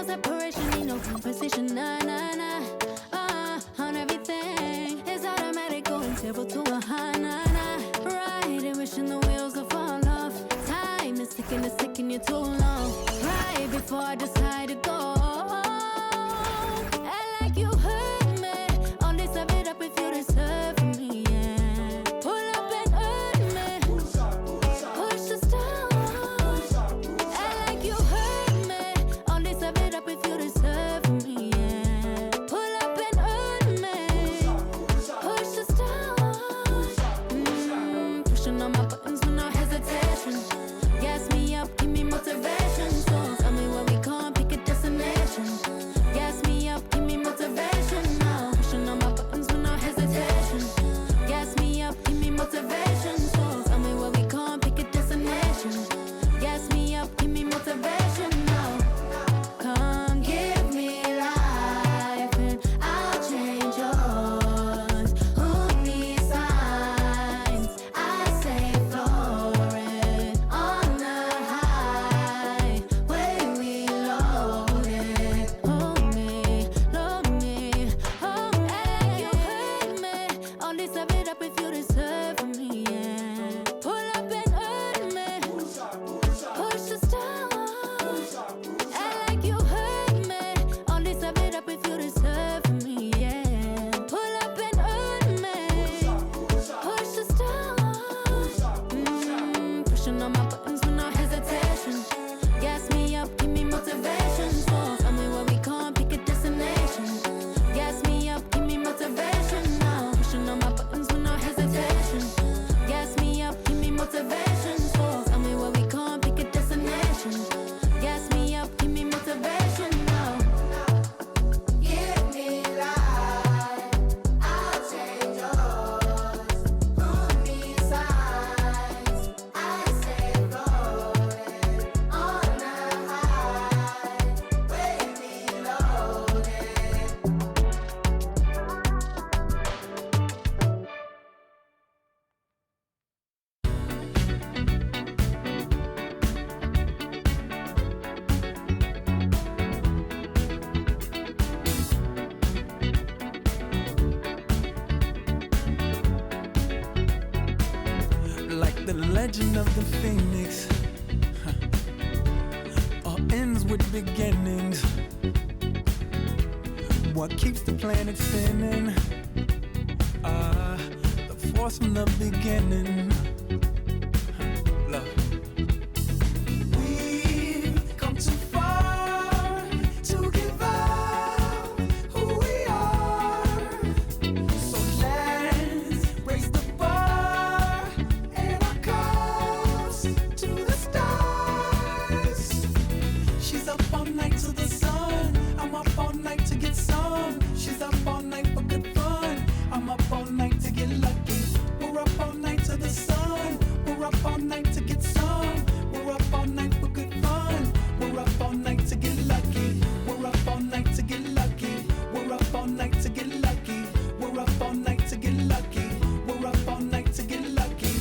no separation, need no conversation, nah, nah, nah. On everything, it's automatic, going zero to a high, nah, nah. Riding, wishing the wheels will fall off. Time is ticking, it's taking you too long. Right before I decide to go. Act like you heard me. Only serve it up if you deserve me, yeah. Pull up and hurt me. Push the stone. Act like you heard me. Only serve it up if you deserve me, yeah. Pull up and hurt me. Push the stone. Pushing on my buttons with no hesitation. Gas me up, give me motivation. So tell me where we going, pick a destination. Gas me up, give me motivation now. Pushing on my buttons with no hesitation. Gas me up, give me motivation. So tell me where we going, pick a destination. Gas me up, give me motivation now. Come give me life and I'll change yours. Who needs signs? I say floating on the highway we loaded. Hold me, hold me, hold me. Act like you heard me. Only serve it up if you deserve me, yeah. Pull up and hurt me. Push the stone. Act like you heard me. Only serve it up if you deserve me, yeah. Pull up and hurt me. Push the stone. Pushing on my buttons with no hesitation. Gas me up, give me motivation. So tell me where we going, pick a destination. Gas me up, give me motivation now. Pushing on my buttons with no hesitation. Gas me up, give me motivation. So tell me where we going, pick a destination. Gas me up, give me motivation now. Give me life, I'll change yours. Who needs signs? I say floating on the highway we loaded. Like the legend of the phoenix, all ends with beginnings. What keeps the planet spinning? The force from the beginning. Love. We've come too far to give up who we are. So let's raise the bar and our cups to the stars. She's up all night to the sun. I'm up all night to get some. She's up all night for good fun. I'm up all night to get lucky. We're up all night to the sun. We're up all night to get some. We're up all night for good fun. We're up all night to get lucky. We're up all night to get lucky. We're up all night to get lucky. We're up all night to get lucky. We're up all night to get lucky.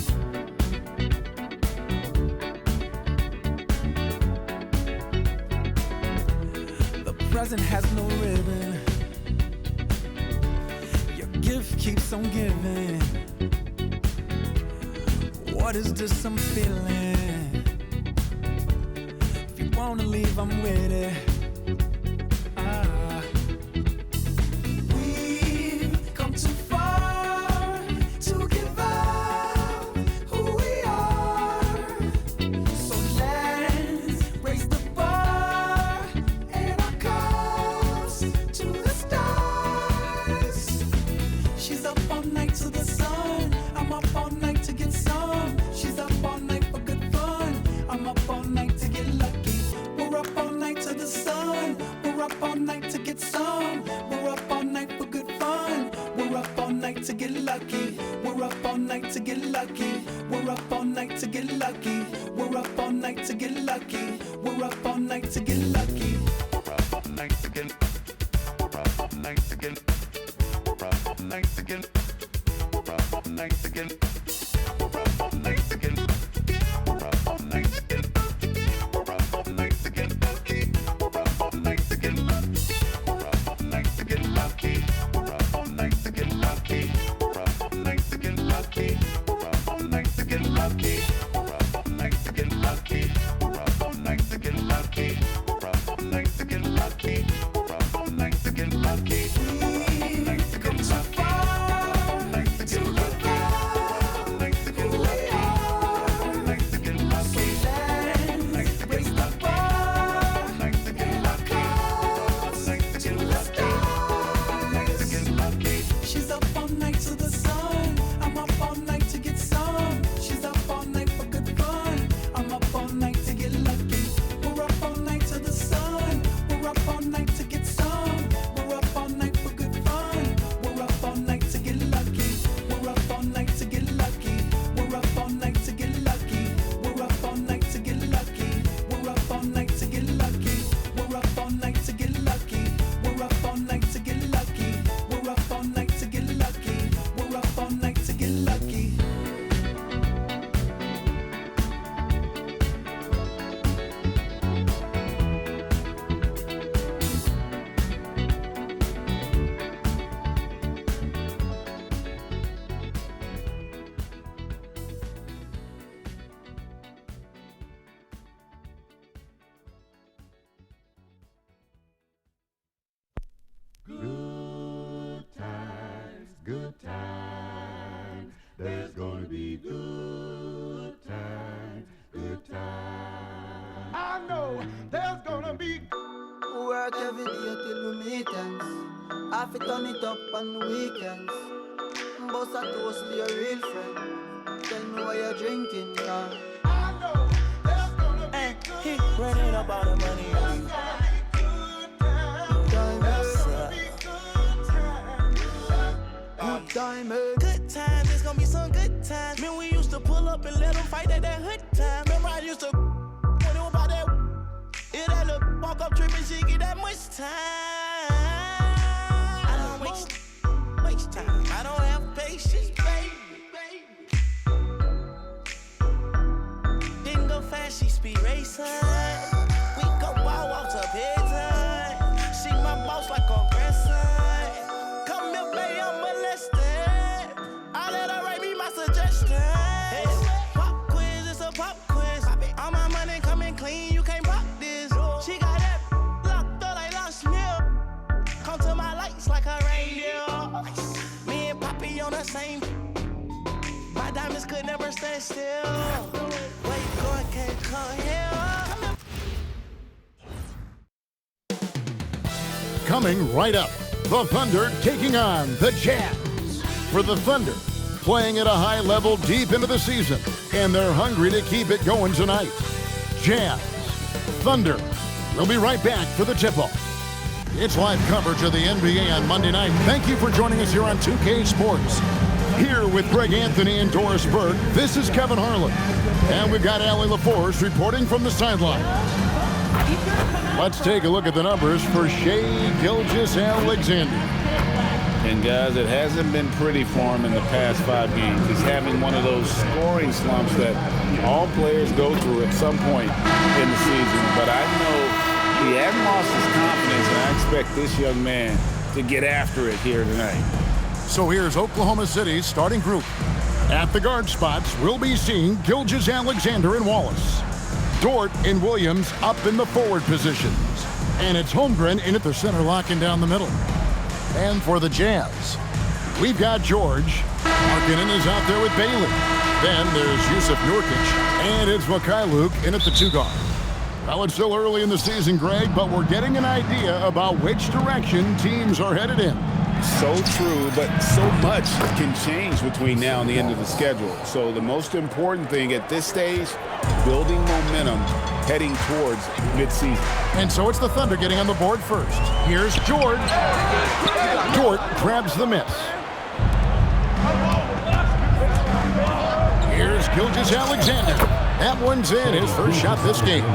The present has no ribbon. Your gift keeps on giving. What is this I'm feeling? If you wanna leave, I'm with it. We've come too far to give up who we are. So let's raise the bar and our cups to the stars. She's up all night to the sun. I'm up all night to get some. She's up all night for good fun. I'm up all night to get lucky. We're up all night to the sun. We're up all night to get some. We're up all night for good fun. We're up all night to get lucky. We're up all night to get lucky. We're up all night to get lucky. We're up all night to get lucky. We're up all night to get lucky. We're up all night to get. We're up all night to get. We're up all night to get. We're up all night to get. We're up all night to get. We're up all night to get. We're up all night to get lucky. We're up all night to lucky. We're up all night to get lucky. We're up all night to get lucky. We're up all night to get lucky. Good times, there's gonna be good times, good times. I know there's gonna be work every day till we meet ends. I fi turn it up on the weekends. Bust a toast to your real friend. Tell me what you're drinking now. I know there's gonna be he running up all the money. Good times, it's gonna be some good times. Man, we used to pull up and let them fight at that hood time. Remember I used to when it was about that that little walk up trip and she get that much time. I don't waste time. I don't have patience, baby. Didn't go fast, she speed racing. We go wild off to bedtime. She my boss like a grandson. Come here, baby, I'm molested. I let her write me my suggestions. Pop quiz, it's a pop quiz. All my money coming clean, you can't pop this. She got that locked up like Lost Mill. Come to my lights like a reindeer. Me and Poppy on the same. My diamonds could never stand still. Wait, going can't come here. Coming right up, the Thunder taking on the Jazz. For the Thunder, playing at a high level deep into the season, and they're hungry to keep it going tonight. Jazz, Thunder. We'll be right back for the tip-off. It's live coverage of the NBA on Monday night. Thank you for joining us here on 2K Sports. Here with Greg Anthony and Doris Burke, this is Kevin Harlan. And we've got Allie LaForce reporting from the sideline. Let's take a look at the numbers for Shai Gilgeous-Alexander. And guys, it hasn't been pretty for him in the past 5 games. He's having one of those scoring slumps that all players go through at some point in the season. But I know he hasn't lost his confidence, and I expect this young man to get after it here tonight. So here's Oklahoma City's starting group. At the guard spots, we'll be seeing Gilgeous-Alexander and Wallace. Dort and Williams up in the forward positions. And it's Holmgren in at the center, locking down the middle. And for the Jazz, we've got George. Markkanen is out there with Bailey. Then there's Yusuf Nurkic. And it's Mikhailuk in at the two guard. Well, it's still early in the season, Greg, but we're getting an idea about which direction teams are headed in. So true, but so much can change between now and the end of the schedule. So the most important thing at this stage, building momentum heading towards midseason. And so it's the Thunder getting on the board first. Here's George. Dort grabs the miss. Here's Gilgeous-Alexander. That one's in, his first shot this game.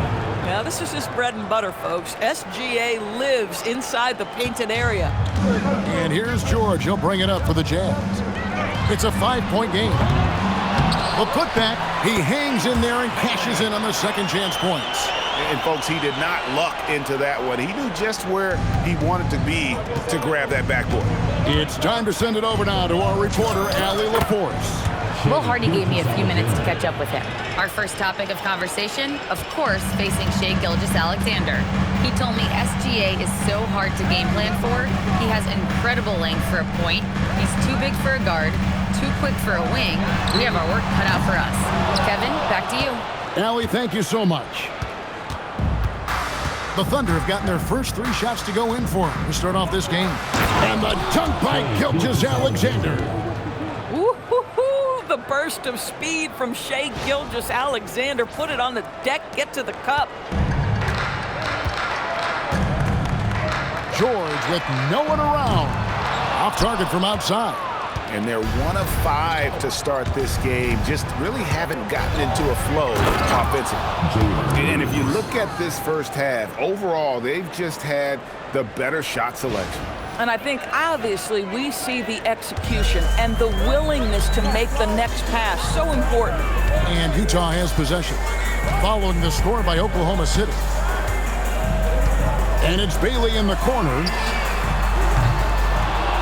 Now, this is just bread and butter, folks. SGA lives inside the painted area. And here's George. He'll bring it up for the Jazz. It's a 5-point game. The putback, he hangs in there and cashes in on the second chance points. And, folks, he did not luck into that one. He knew just where he wanted to be to grab that backboard. It's time to send it over now to our reporter, Allie LaForce. Will Hardy gave me a few minutes to catch up with him. Our first topic of conversation, of course, facing Shai Gilgeous-Alexander. He told me SGA is so hard to game plan for. He has incredible length for a point. He's too big for a guard, too quick for a wing. We have our work cut out for us. Kevin, back to you. Allie, thank you so much. The Thunder have gotten their first 3 shots to go in for them to start off this game. And the dunk by Gilgeous-Alexander. Woo-hoo-hoo! The burst of speed from Shai Gilgeous-Alexander. Put it on the deck, get to the cup. George with no one around. Off target from outside. And they're 1 of 5 to start this game. Just really haven't gotten into a flow offensively. And if you look at this first half, overall, they've just had the better shot selection. And I think, obviously, we see the execution and the willingness to make the next pass so important. And Utah has possession, following the score by Oklahoma City. And it's Bailey in the corner.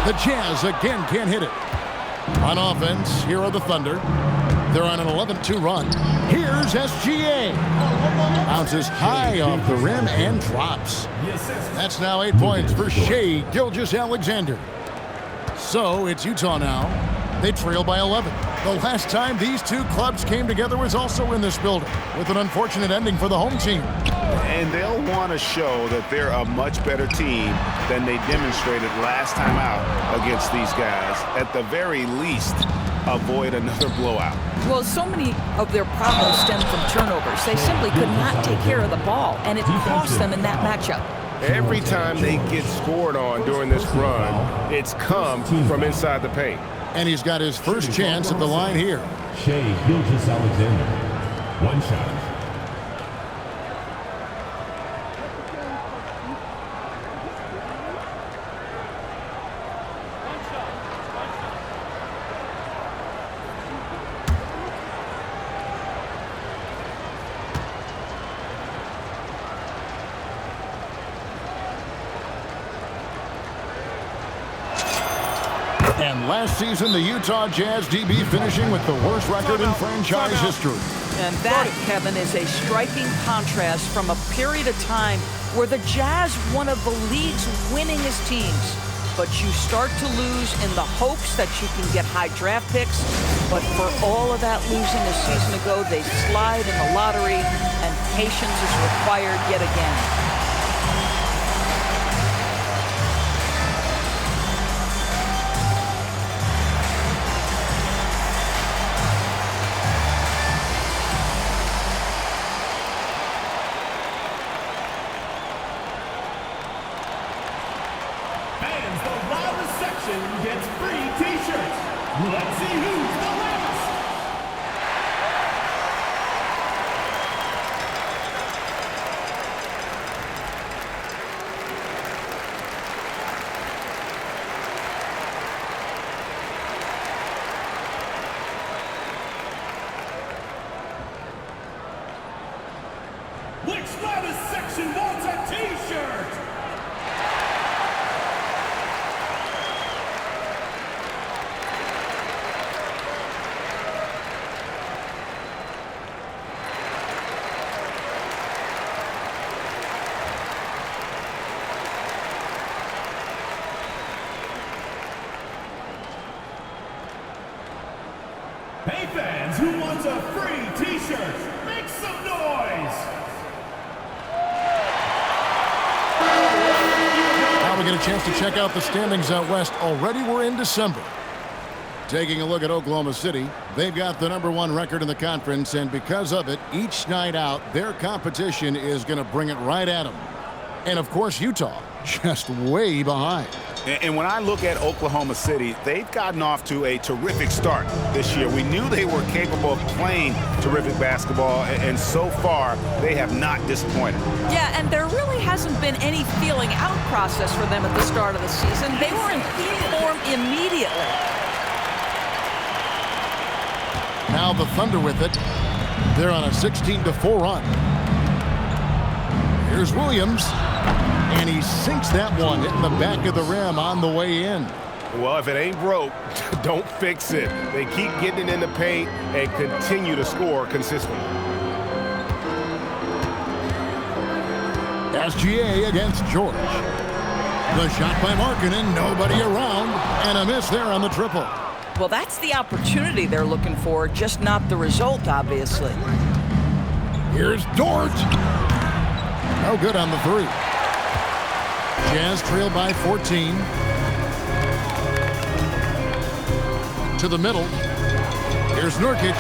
The Jazz again can't hit it. On offense, here are the Thunder. They're on an 11-2 run. Here's SGA. Bounces high off the rim and drops. That's now 8 points for Shai Gilgeous-Alexander. So it's Utah now. They trail by 11. The last time these two clubs came together was also in this building, with an unfortunate ending for the home team. And they'll want to show that they're a much better team than they demonstrated last time out against these guys. At the very least, avoid another blowout. Well, so many of their problems stem from turnovers. They simply could not take care of the ball, and it cost them in that matchup. Every time they get scored on during this run, it's come from inside the paint. And he's got his first chance at the line here. Shai Gilgeous-Alexander, 1 shot. And last season, the Utah Jazz DB finishing with the worst record in franchise history. And that, Kevin, is a striking contrast from a period of time where the Jazz, one of the league's winningest teams. But you start to lose in the hopes that you can get high draft picks. But for all of that losing a season ago, they slide in the lottery, and patience is required yet again. Gets free t-shirts. Let's see who's the loudest. Which loudest section wants a t-shirt? Hey fans, who wants a free t-shirt? Make some noise! Now we get a chance to check out the standings out west. Already we're in December. Taking a look at Oklahoma City, they've got the #1 record in the conference, and because of it, each night out, their competition is going to bring it right at them. And of course, Utah, just way behind. And when I look at Oklahoma City, they've gotten off to a terrific start this year. We knew they were capable of playing terrific basketball, and so far, they have not disappointed. Yeah, and there really hasn't been any feeling out process for them at the start of the season. They were in peak form immediately. Now the Thunder with it. They're on a 16-4 run. Here's Williams. And he sinks that one, hitting the back of the rim on the way in. Well, if it ain't broke, don't fix it. They keep getting it in the paint and continue to score consistently. SGA against George. The shot by Markkanen, nobody around, and a miss there on the triple. Well, that's the opportunity they're looking for, just not the result, obviously. Here's Dort. No good on the three. Jazz trail by 14. To the middle. Here's Nurkic.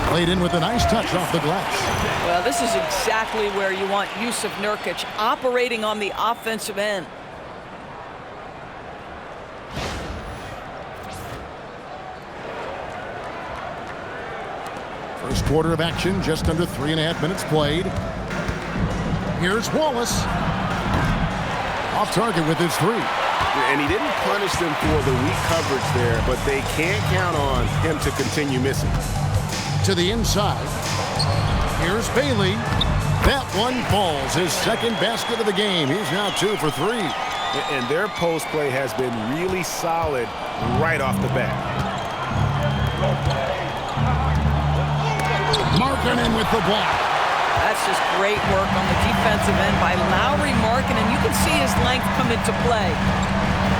Played in with a nice touch off the glass. Well, this is exactly where you want Yusuf Nurkic, operating on the offensive end. First quarter of action, just under 3.5 minutes played. Here's Wallace. Off target with his three. And he didn't punish them for the weak coverage there, but they can't count on him to continue missing. To the inside. Here's Bailey. That one falls. His second basket of the game. He's now 2 for 3. And their post play has been really solid right off the bat. Markkanen with the block. That's just great work on the defensive end by Lauri Markkanen. You can see his length come into play.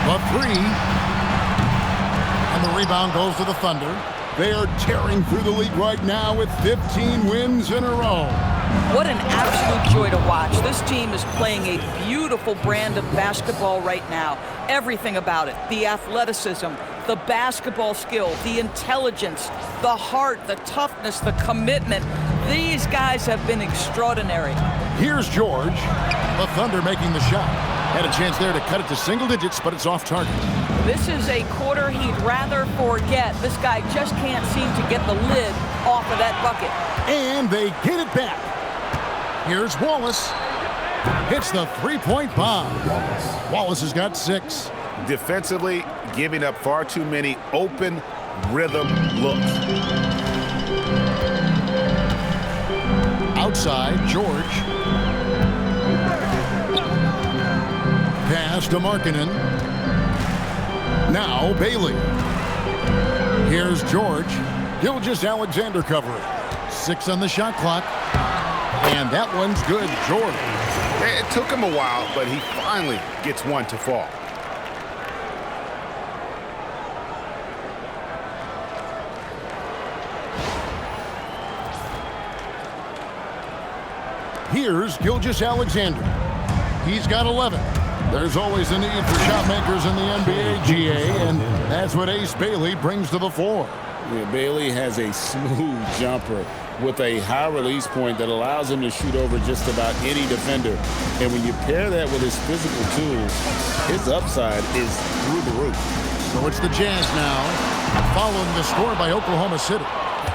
The three. And the rebound goes to the Thunder. They are tearing through the league right now with 15 wins in a row. What an absolute joy to watch. This team is playing a beautiful brand of basketball right now. Everything about it. The athleticism, the basketball skill, the intelligence, the heart, the toughness, the commitment. These guys have been extraordinary. Here's George. The Thunder making the shot. Had a chance there to cut it to single digits, but it's off target. This is a quarter he'd rather forget. This guy just can't seem to get the lid off of that bucket. And they get it back. Here's Wallace. Hits the three-point bomb. Wallace has got 6. Defensively, giving up far too many open rhythm looks. Outside, George. Pass to Markkanen. Now Bailey. Here's George. Gilgeous-Alexander covering. 6 on the shot clock. And that one's good. George. It took him a while, but he finally gets one to fall. Here's Gilgeous-Alexander. He's got 11. There's always a need for shot makers in the NBA, GA, and that's what Ace Bailey brings to the floor. Yeah, Bailey has a smooth jumper with a high release point that allows him to shoot over just about any defender. And when you pair that with his physical tools, his upside is through the roof. So it's the Jazz now, following the score by Oklahoma City.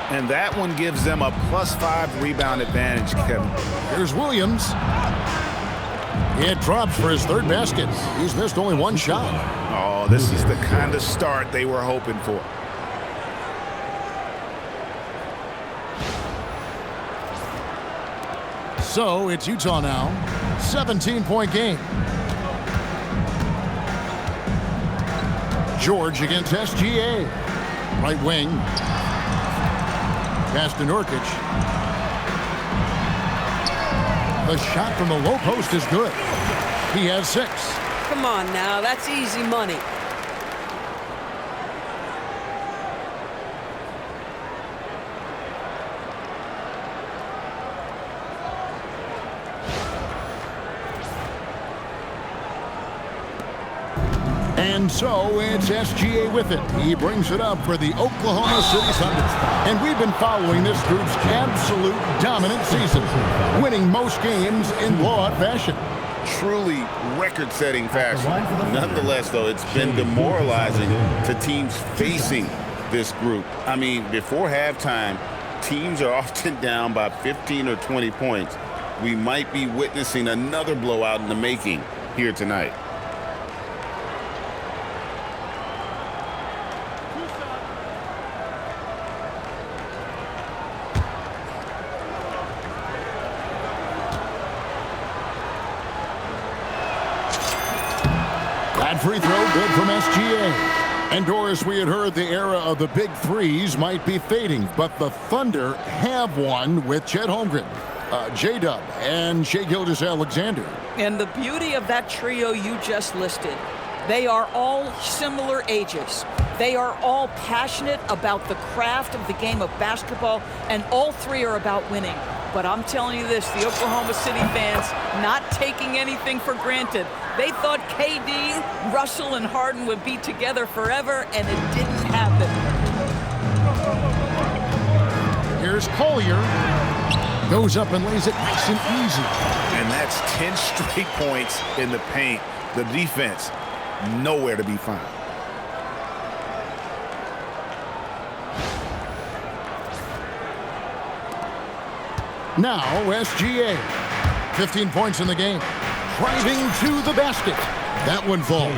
And that one gives them a +5 rebound advantage, Kevin. Here's Williams. It drops for his 3rd basket. He's missed only 1 shot. Oh, this is the kind of start they were hoping for. So it's Utah now. 17-point game. George against SGA. Right wing. Pass to Nurkic. The shot from the low post is good. He has 6. Come on now, that's easy money. And so it's SGA with it. He brings it up for the Oklahoma City Thunder. And we've been following this group's absolute dominant season, winning most games in blowout fashion. Truly record-setting fashion. Nonetheless, though, it's been demoralizing to teams facing this group. I mean, before halftime, teams are often down by 15 or 20 points. We might be witnessing another blowout in the making here tonight. That free throw good from SGA. And Doris, we had heard the era of the big threes might be fading, but the Thunder have one with Chet Holmgren, J-Dub, and Shai Gilgeous-Alexander. And the beauty of that trio you just listed, they are all similar ages. They are all passionate about the craft of the game of basketball, and all three are about winning. But I'm telling you this, the Oklahoma City fans not taking anything for granted. They thought KD, Russell, and Harden would be together forever, and it didn't happen. Here's Collier. Goes up and lays it nice and easy. And that's 10 straight points in the paint. The defense, nowhere to be found. Now SGA. 15 points in the game. Driving to the basket. That one falls.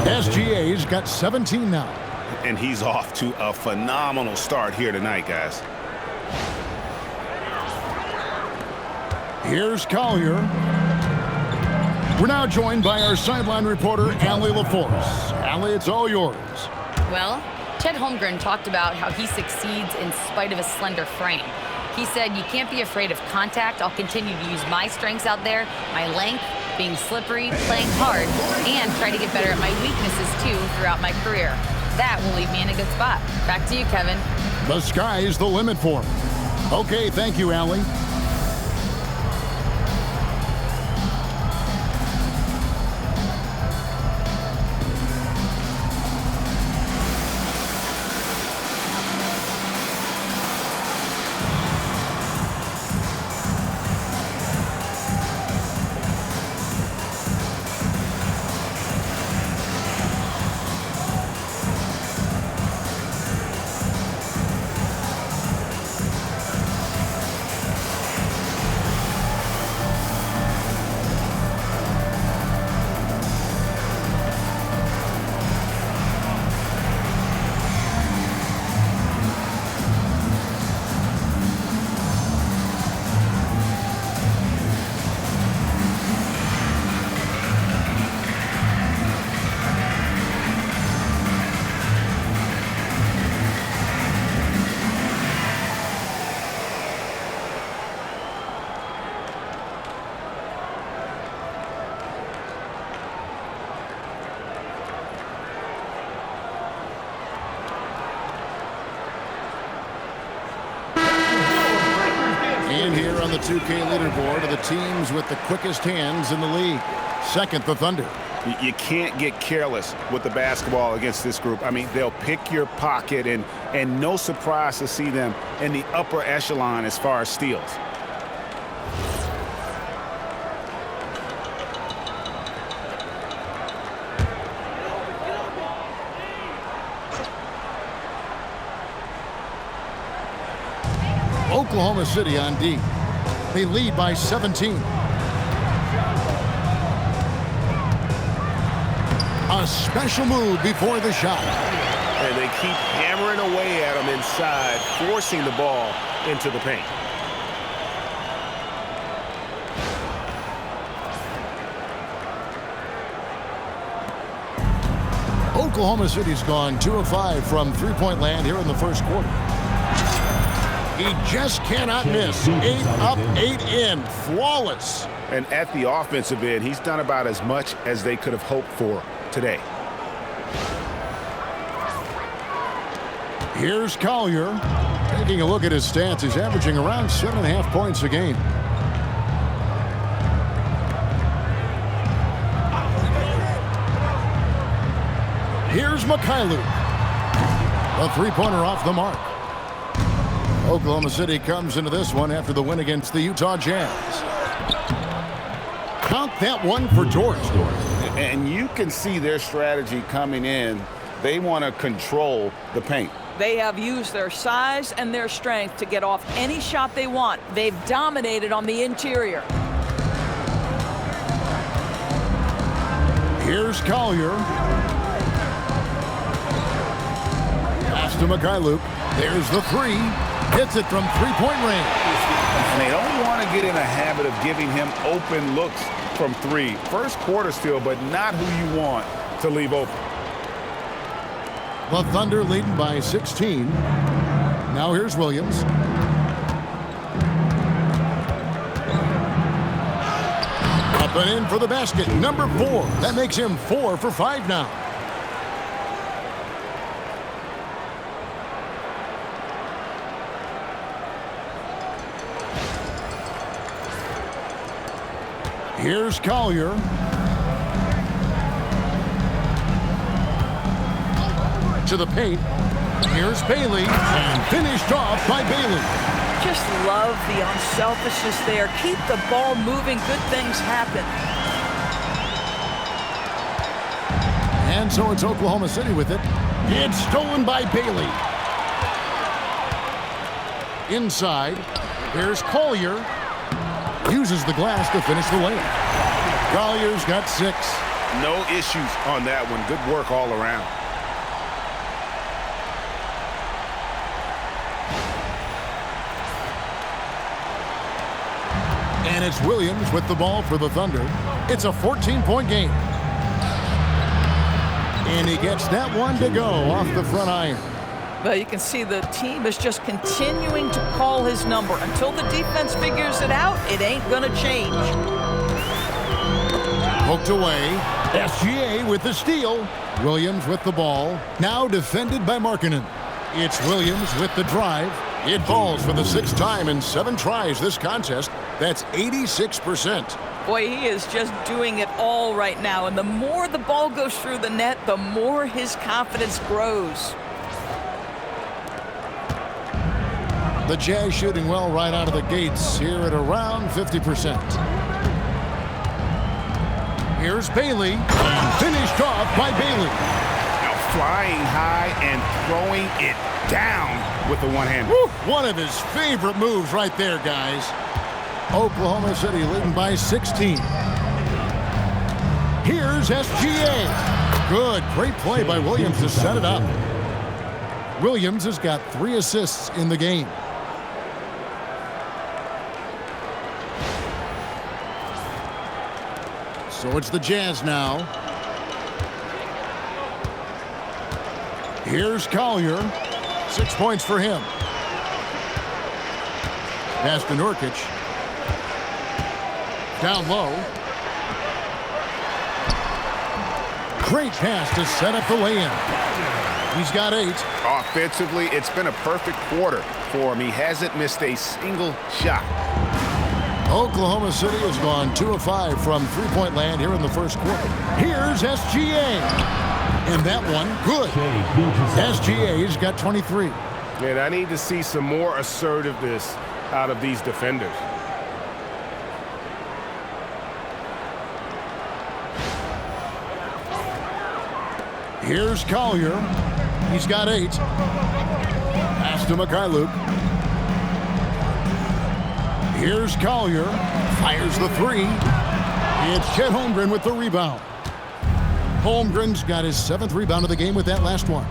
SGA's got 17 now. And he's off to a phenomenal start here tonight, guys. Here's Collier. We're now joined by our sideline reporter, Allie LaForce. Allie, it's all yours. Well, Chet Holmgren talked about how he succeeds in spite of a slender frame. He said, you can't be afraid of contact. I'll continue to use my strengths out there, my length, being slippery, playing hard, and try to get better at my weaknesses, too, throughout my career. That will leave me in a good spot. Back to you, Kevin. The sky's the limit for him. Okay, thank you, Allie. Here on the 2K leaderboard are the teams with the quickest hands in the league. Second, the Thunder. You can't get careless with the basketball against this group. I mean, they'll pick your pocket, and no surprise to see them in the upper echelon as far as steals. Oklahoma City on D. They lead by 17. A special move before the shot. And they keep hammering away at him inside, forcing the ball into the paint. Oklahoma City's gone 2 of 5 from three-point land here in the first quarter. He just cannot miss. 8 up, 8 in. Flawless. And at the offensive end, he's done about as much as they could have hoped for today. Here's Collier. Taking a look at his stats, he's averaging around 7.5 points a game. Here's Mikhailuk. A three-pointer off the mark. Oklahoma City comes into this one after the win against the Utah Jazz. Count that one for Doris. And you can see their strategy coming in. They want to control the paint. They have used their size and their strength to get off any shot they want. They've dominated on the interior. Here's Collier. Pass to Mikhailuk. There's the three. Hits it from three-point range. And they don't want to get in a habit of giving him open looks from three. First quarter still, but not who you want to leave open. The Thunder leading by 16. Now here's Williams. Up and in for the basket. Number 4. That makes him 4 for 5 now. Here's Collier. To the paint. Here's Bailey. And finished off by Bailey. Just love the unselfishness there. Keep the ball moving. Good things happen. And so it's Oklahoma City with it. It's stolen by Bailey. Inside. Here's Collier. Uses the glass to finish the layup. Collier's got 6. No issues on that one. Good work all around. And it's Williams with the ball for the Thunder. It's a 14-point game. And he gets that one to go off the front iron. Well, you can see the team is just continuing to call his number. Until the defense figures it out, it ain't going to change. Poked away. SGA with the steal. Williams with the ball. Now defended by Markkanen. It's Williams with the drive. It falls for the 6th time in 7 tries this contest. That's 86%. Boy, he is just doing it all right now. And the more the ball goes through the net, the more his confidence grows. The Jazz shooting well right out of the gates here at around 50%. Here's Bailey. And finished off by Bailey. Now flying high and throwing it down with the one-hand. One of his favorite moves right there, guys. Oklahoma City leading by 16. Here's SGA. Good, great play by Williams to set it up. Williams has got 3 assists in the game. So it's the Jazz now. Here's Collier. 6 points for him. Pass to Nurkic. Down low. Great pass to set up the lay-in. He's got 8. Offensively, it's been a perfect quarter for him. He hasn't missed a single shot. Oklahoma City has gone 2 of 5 from three-point land here in the first quarter. Here's SGA. And that one, good. SGA's got 23. And I need to see some more assertiveness out of these defenders. Here's Collier. He's got 8. Pass to Mikhailuk. Here's Collier. Fires the 3. It's Chet Holmgren with the rebound. Holmgren's got his 7th rebound of the game with that last one.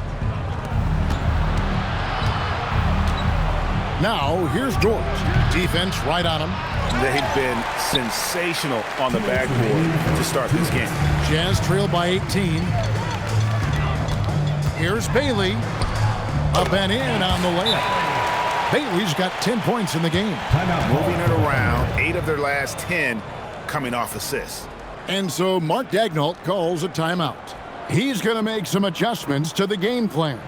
Now, here's George. Defense right on him. They've been sensational on the backboard to start this game. Jazz trail by 18. Here's Bailey. Up and in on the layup. Bailey's got 10 points in the game. Moving it around, 8 of their last 10 coming off assists. And so Mark Daigneault calls a timeout. He's going to make some adjustments to the game plan.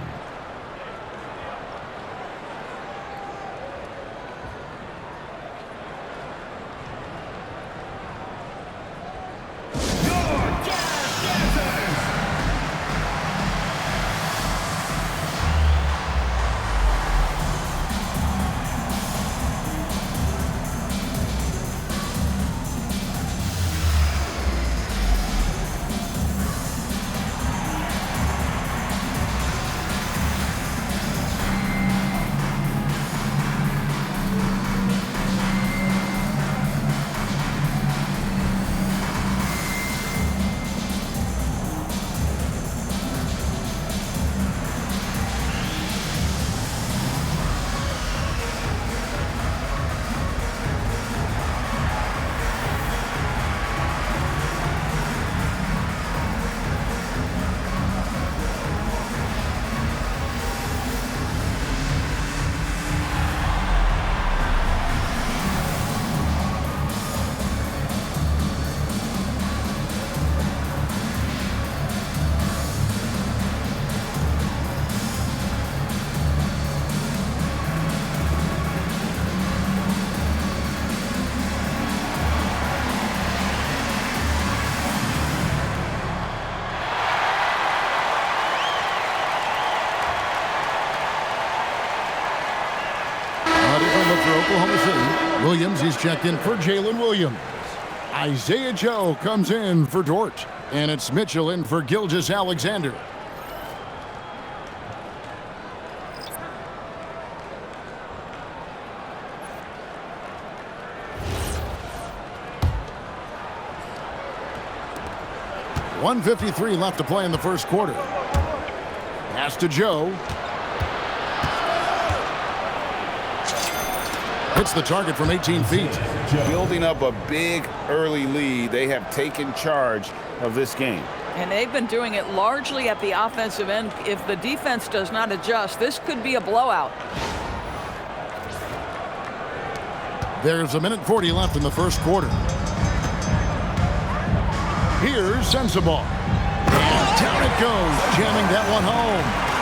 Williams, he's checked in for Jalen Williams. Isaiah Joe comes in for Dort. And it's Mitchell in for Gilgeous-Alexander. .153 left to play in the first quarter. Pass to Joe. Hits the target from 18 feet. Building up a big early lead, they have taken charge of this game. And they've been doing it largely at the offensive end. If the defense does not adjust, this could be a blowout. There's 1:40 left in the first quarter. Here's Sensabaugh. And down it goes, jamming that one home.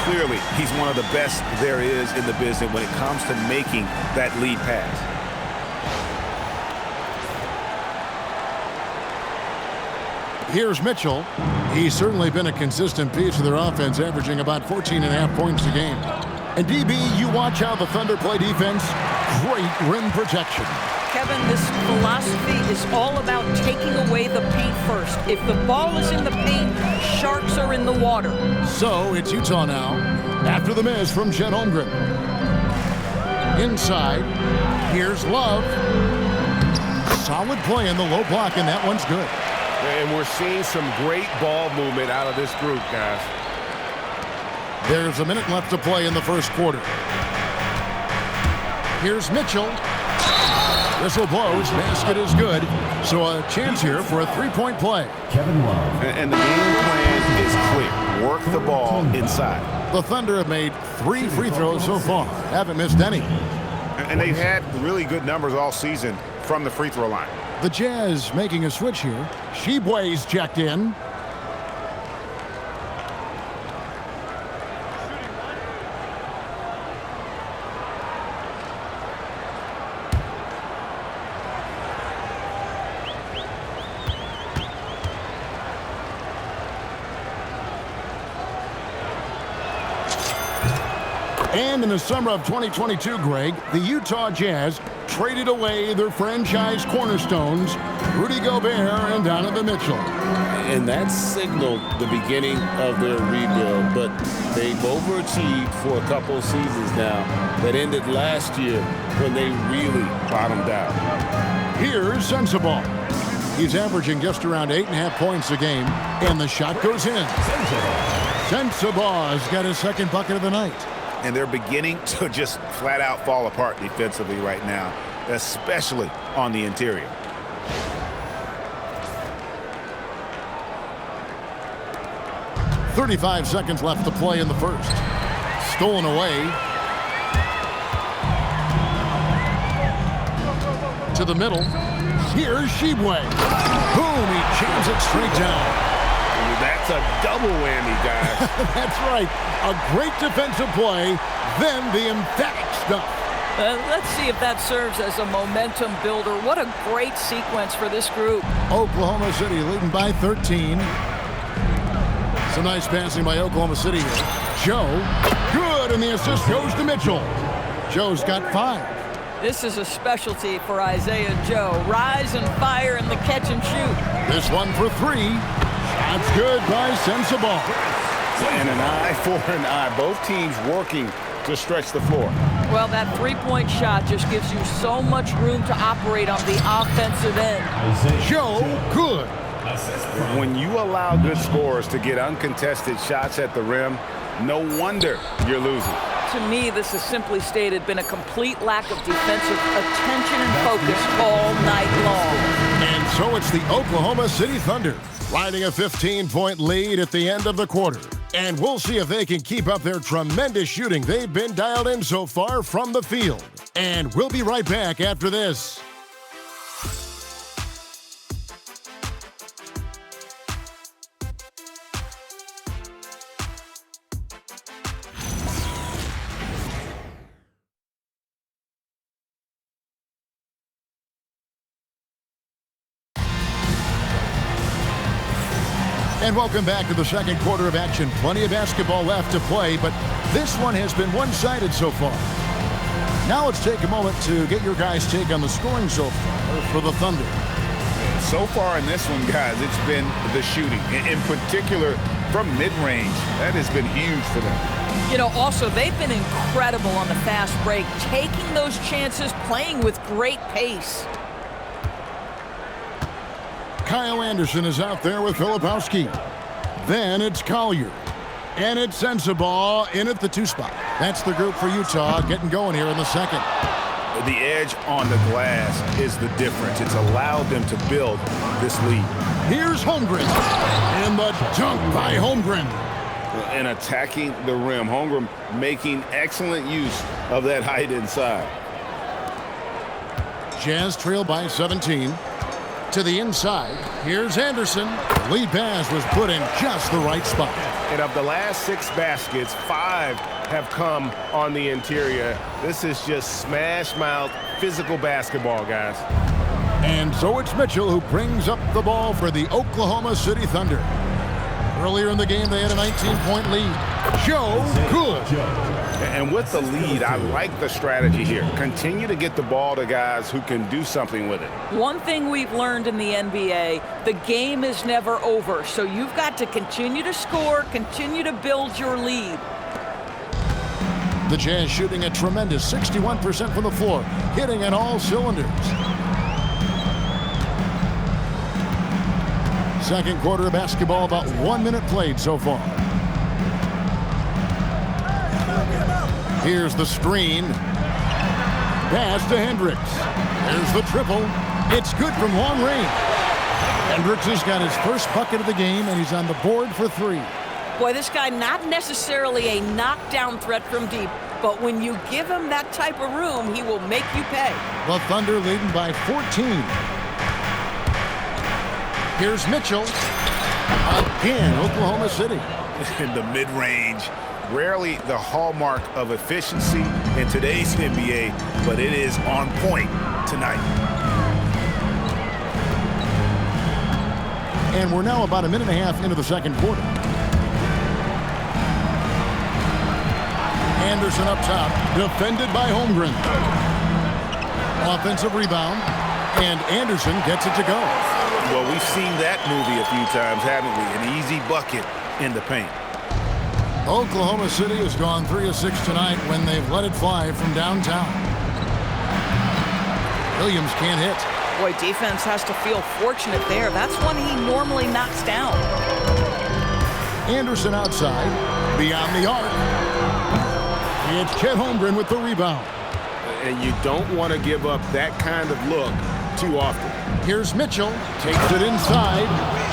Clearly, he's one of the best there is in the business when it comes to making that lead pass. Here's Mitchell. He's certainly been a consistent piece of their offense, averaging about 14.5 points a game. And DB, you watch how the Thunder play defense. Great rim protection. Kevin, this philosophy is all about taking away the paint first. If the ball is in the paint, sharks are in the water. So it's Utah now, after the miss from Chet Holmgren. Inside, here's Love. Solid play in the low block, and that one's good. And we're seeing some great ball movement out of this group, guys. There's a minute left to play in the first quarter. Here's Mitchell. Whistle blows, basket is good. So a chance here for a three-point play. Kevin Love. And the game plan is clear. Work the ball inside. The Thunder have made 3 free throws so far. Haven't missed any. And they've had really good numbers all season from the free throw line. The Jazz making a switch here. Sheboy's checked in. And in the summer of 2022, Greg, the Utah Jazz traded away their franchise cornerstones, Rudy Gobert and Donovan Mitchell. And that signaled the beginning of their rebuild, but they've overachieved for a couple of seasons now that ended last year when they really bottomed out. Here's Sensabaugh. He's averaging just around 8.5 points a game, and the shot goes in. Sensabaugh's got his second bucket of the night. And they're beginning to just flat out fall apart defensively right now, especially on the interior. .35 seconds left to play in the first. Stolen away. To the middle. Here's Sheboy. Boom, he jams it straight down. That's a double whammy, guys. That's right. A great defensive play, then the emphatic stuff. Let's see if that serves as a momentum builder. What a great sequence for this group. Oklahoma City leading by 13. Some nice passing by Oklahoma City here. Joe, good, and the assist goes to Mitchell. Joe's got 5. This is a specialty for Isaiah Joe. Rise and fire in the catch and shoot. This one for 3. That's good by Sensabaugh. And an eye for an eye. Both teams working to stretch the floor. Well, that three-point shot just gives you so much room to operate on the offensive end. Joe, good. When you allow good scorers to get uncontested shots at the rim, no wonder you're losing. To me, this has simply stated been a complete lack of defensive attention and focus all night long. And so it's the Oklahoma City Thunder riding a 15-point lead at the end of the quarter. And we'll see if they can keep up their tremendous shooting they've been dialed in so far from the field. And we'll be right back after this. And welcome back to the second quarter of action. Plenty of basketball left to play, but this one has been one-sided so far. Now let's take a moment to get your guys' take on the scoring so far for the Thunder. So far in this one, guys, it's been the shooting. In particular, from mid-range. That has been huge for them. You know, also, they've been incredible on the fast break, taking those chances, playing with great pace. Kyle Anderson is out there with Filipowski. Then it's Collier. And it's Sensabaugh in at the 2 spot. That's the group for Utah getting going here in the second. The edge on the glass is the difference. It's allowed them to build this lead. Here's Holmgren. And the dunk by Holmgren. And attacking the rim. Holmgren making excellent use of that height inside. Jazz trail by 17. To the inside, here's Anderson. Lead pass was put in just the right spot. And of the last 6 baskets, 5 have come on the interior. This is just smash mouth physical basketball, guys. And so it's Mitchell who brings up the ball for the Oklahoma City Thunder. Earlier in the game, they had a 19-point lead. Joe Good. And with the lead, I like the strategy here. Continue to get the ball to guys who can do something with it. One thing we've learned in the NBA, the game is never over. So you've got to continue to score, continue to build your lead. The Jazz shooting a tremendous 61% from the floor, hitting on all cylinders. Second quarter of basketball, about 1 minute played so far. Here's the screen. Pass to Hendricks. There's the triple. It's good from long range. Hendricks has got his first bucket of the game, and he's on the board for 3. Boy, this guy not necessarily a knockdown threat from deep, but when you give him that type of room, he will make you pay. The Thunder leading by 14. Here's Mitchell. Again, Oklahoma City. In the mid-range, rarely the hallmark of efficiency in today's NBA, but it is on point tonight. And we're now about a minute and a half into the second quarter. Anderson up top, defended by Holmgren. Offensive rebound, and Anderson gets it to go. Well, we've seen that movie a few times, haven't we? An easy bucket in the paint. Oklahoma City has gone 3 of 6 tonight when they've let it fly from downtown. Williams can't hit. Boy, defense has to feel fortunate there. That's one he normally knocks down. Anderson outside, beyond the arc. It's Chet Holmgren with the rebound. And you don't want to give up that kind of look too often. Here's Mitchell, takes it inside,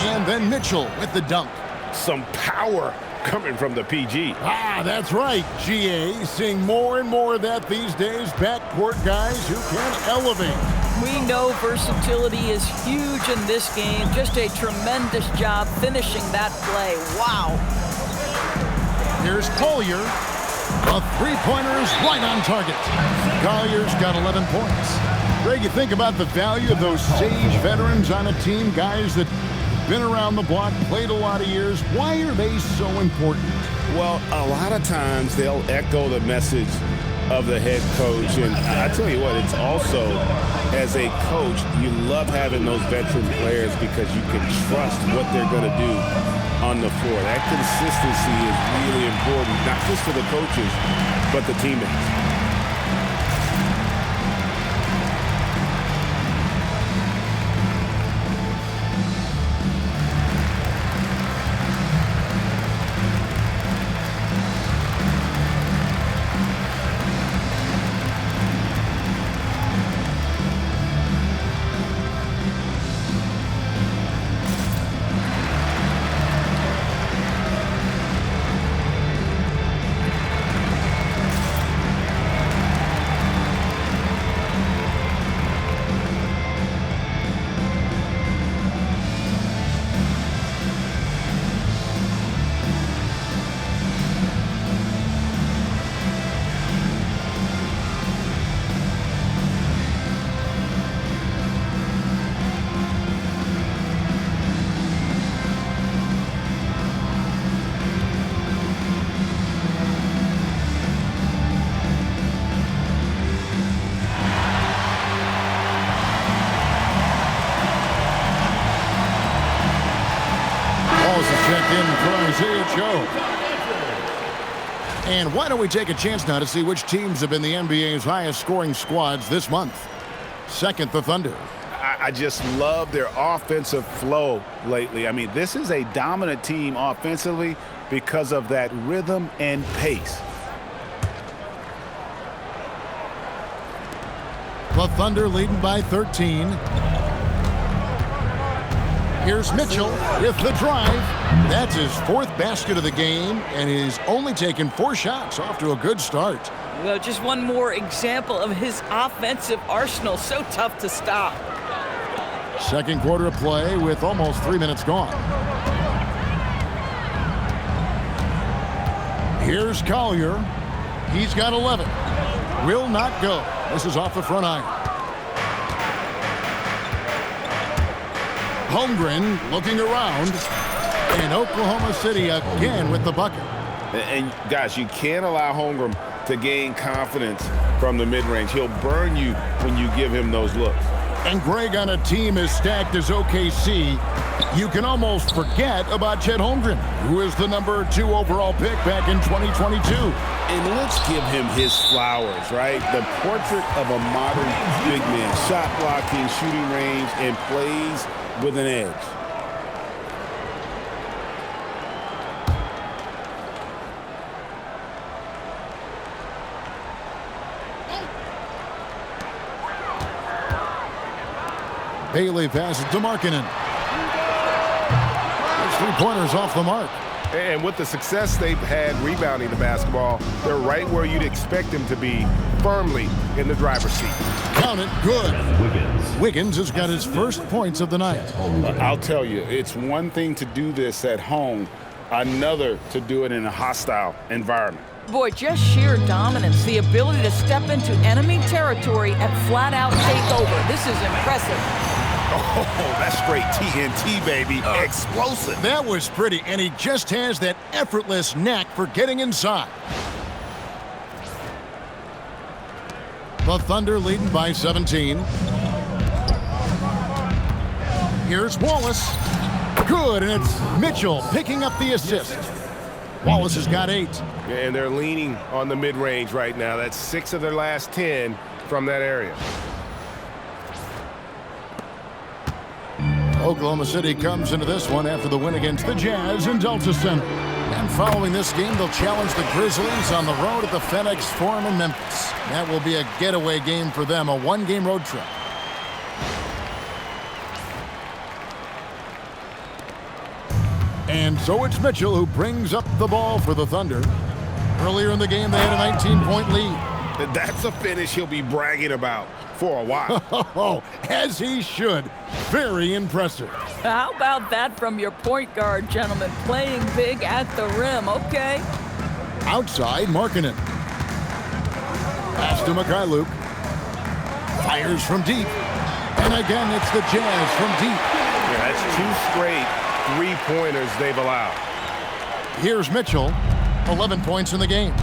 and then Mitchell with the dunk. Some power coming from the PG. Ah, that's right, GA. Seeing more and more of that these days. Backcourt guys who can elevate. We know versatility is huge in this game. Just a tremendous job finishing that play. Wow. Here's Collier. A three-pointer is right on target. Collier's got 11 points. Greg, you think about the value of those sage veterans on a team, guys that been around the block, played a lot of years. Why are they so important? Well, a lot of times they'll echo the message of the head coach. And I tell you what, it's also, as a coach, you love having those veteran players because you can trust what they're going to do on the floor. That consistency is really important, not just for the coaches, but the teammates. checked in for Isaiah Joe. And why don't we take a chance now to see which teams have been the NBA's highest scoring squads this month. Second, the Thunder. I just love their offensive flow lately. I mean, this is a dominant team offensively because of that rhythm and pace. The Thunder leading by 13. Here's Mitchell with the drive. That's his 4th basket of the game, and he's only taken 4 shots. Off to a good start. Well, just one more example of his offensive arsenal. So tough to stop. Second quarter of play with almost 3 minutes gone. Here's Collier. He's got 11. Will not go. This is off the front iron. Holmgren looking around. And Oklahoma City again with the bucket. And guys, you can't allow Holmgren to gain confidence from the mid-range. He'll burn you when you give him those looks. And Greg, on a team as stacked as OKC, you can almost forget about Chet Holmgren, who is the number 2 overall pick back in 2022. And let's give him his flowers, right? The portrait of a modern big man. Shot blocking, shooting range, and plays with an edge. Bailey passes to Markkanen. There's 3-pointers off the mark. And with the success they've had rebounding the basketball, they're right where you'd expect them to be, firmly in the driver's seat. Count it, good. Wiggins has got his first points of the night. I'll tell you, it's one thing to do this at home, another to do it in a hostile environment. Boy, just sheer dominance, the ability to step into enemy territory and flat out take over. This is impressive. Oh, that's straight TNT, baby. Explosive. That was pretty, and he just has that effortless knack for getting inside. The Thunder leading by 17. Here's Wallace. Good, and it's Mitchell picking up the assist. Wallace has got 8. And they're leaning on the mid-range right now. That's 6 of their last 10 from that area. Oklahoma City comes into this one after the win against the Jazz in Delta Center. And following this game, they'll challenge the Grizzlies on the road at the FedEx Forum in Memphis. That will be a getaway game for them, a 1-game road trip. And so it's Mitchell who brings up the ball for the Thunder. Earlier in the game, they had a 19-point lead. That's a finish he'll be bragging about for a while. Oh, as he should. Very impressive. How about that from your point guard, gentlemen? Playing big at the rim, okay? Outside, Markkanen. Pass to Mikhailuk. Fires from deep. And again, it's the Jazz from deep. Yeah, that's 2 straight 3-pointers they've allowed. Here's Mitchell. 11 points in the game.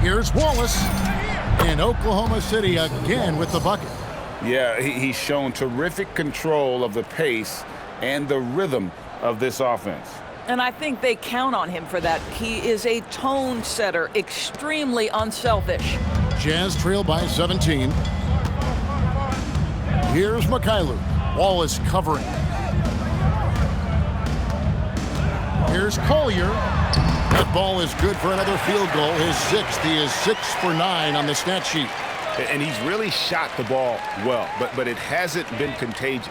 Here's Wallace. And Oklahoma City again with the bucket. Yeah, he's shown terrific control of the pace and the rhythm of this offense. And I think they count on him for that. He is a tone setter, extremely unselfish. Jazz trail by 17. Here's Mikhailuk. Wallace covering. Here's Collier. That ball is good for another field goal. His 6th. He is 6 for 9 on the stat sheet. And he's really shot the ball well, but it hasn't been contagious.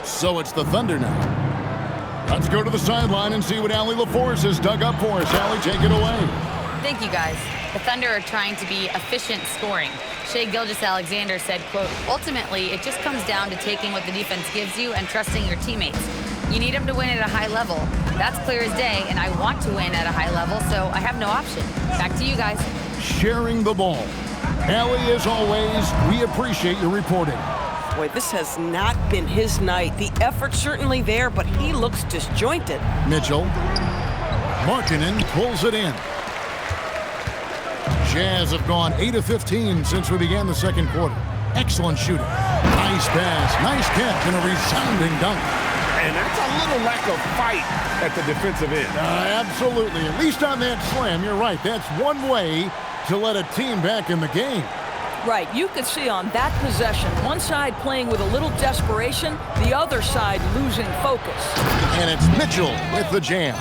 So it's the Thunder now. Let's go to the sideline and see what Allie LaForce has dug up for us. Allie, take it away. Thank you, guys. The Thunder are trying to be efficient scoring. Shai Gilgeous-Alexander said, quote, ultimately, it just comes down to taking what the defense gives you and trusting your teammates. You need them to win at a high level. That's clear as day, and I want to win at a high level, so I have no option. Back to you guys. Sharing the ball. Allie, as always, we appreciate your reporting. Boy, this has not been his night. The effort's certainly there, but he looks disjointed. Mitchell. Markkanen pulls it in. Jazz have gone 8 of 15 since we began the second quarter. Excellent shooting. Nice pass, nice catch, and a resounding dunk. And that's a little lack of fight at the defensive end. Absolutely. At least on that slam, you're right. That's one way to let a team back in the game. Right, you could see on that possession, one side playing with a little desperation, the other side losing focus. And it's Mitchell with the jam.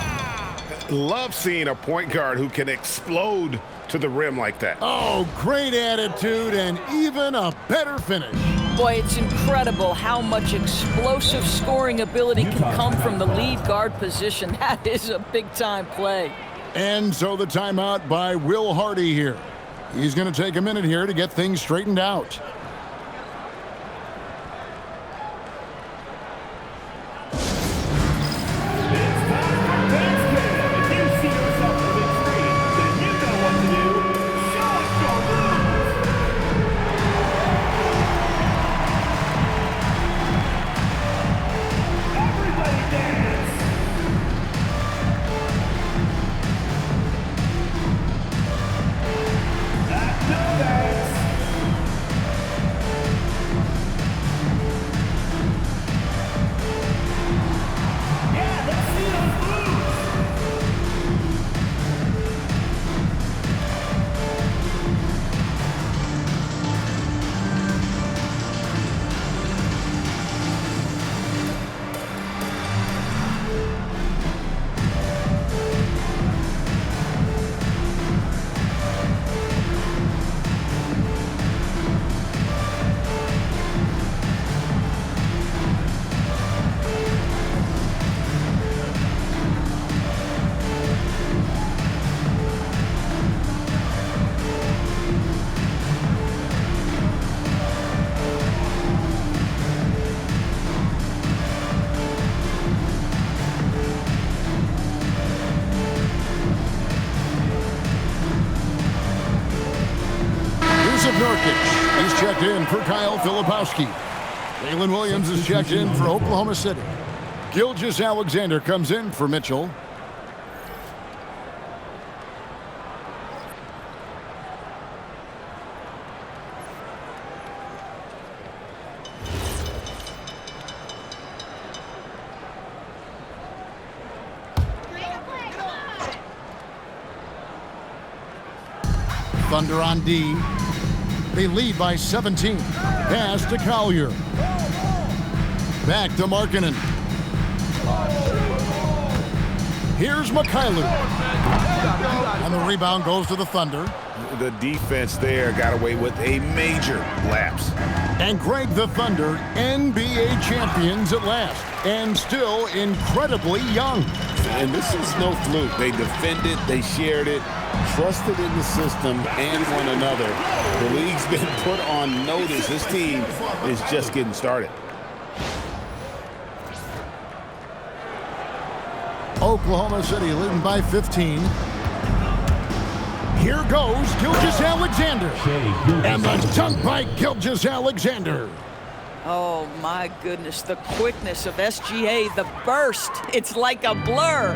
Love seeing a point guard who can explode to the rim like that. Oh, great attitude and even a better finish. Boy, it's incredible how much explosive scoring ability can come from the lead guard position. That is a big-time play. And so the timeout by Will Hardy here. He's going to take a minute here to get things straightened out. He's checked in for Kyle Filipowski. Jalen Williams is checked in for Oklahoma City. Gilgeous-Alexander comes in for Mitchell. Thunder on D. They lead by 17. Pass to Collier. Back to Markkanen. Here's Mikhailuk. And the rebound goes to the Thunder. The defense there got away with a major lapse. And Greg, the Thunder, NBA champions at last. And still incredibly young. And this is no fluke. They defended, they shared it, trusted in the system and one another. The league's been put on notice. This team is just getting started. Oklahoma City leading by 15. Here goes Gilgeous-Alexander. And the dunk by Gilgeous-Alexander. Oh, my goodness. The quickness of SGA, the burst. It's like a blur.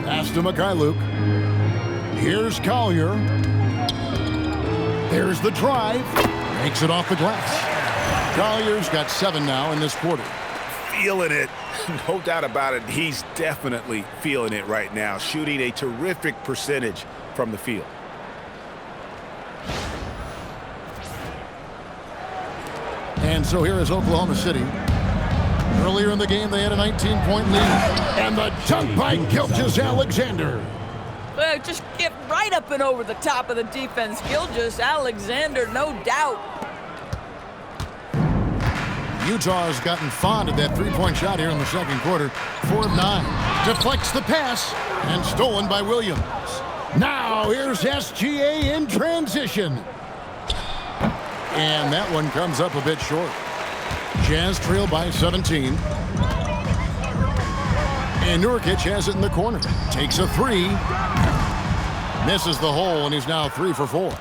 Pass to Mikhailuk. Here's Collier. There's the drive. Makes it off the glass. Collier's got 7 now in this quarter. Feeling it. No doubt about it. He's definitely feeling it right now. Shooting a terrific percentage from the field. And so here is Oklahoma City. Earlier in the game, they had a 19-point lead. And the dunk by Gilgeous-Alexander. Well, just get right up and over the top of the defense. Gilgeous-Alexander, no doubt. Utah has gotten fond of that three-point shot here in the second quarter. 4 of 9. Deflects the pass and stolen by Williams. Now here's SGA in transition. And that one comes up a bit short. Jazz trail by 17. And Nurkic has it in the corner. Takes a 3. Misses the hole, and he's now 3 for 4.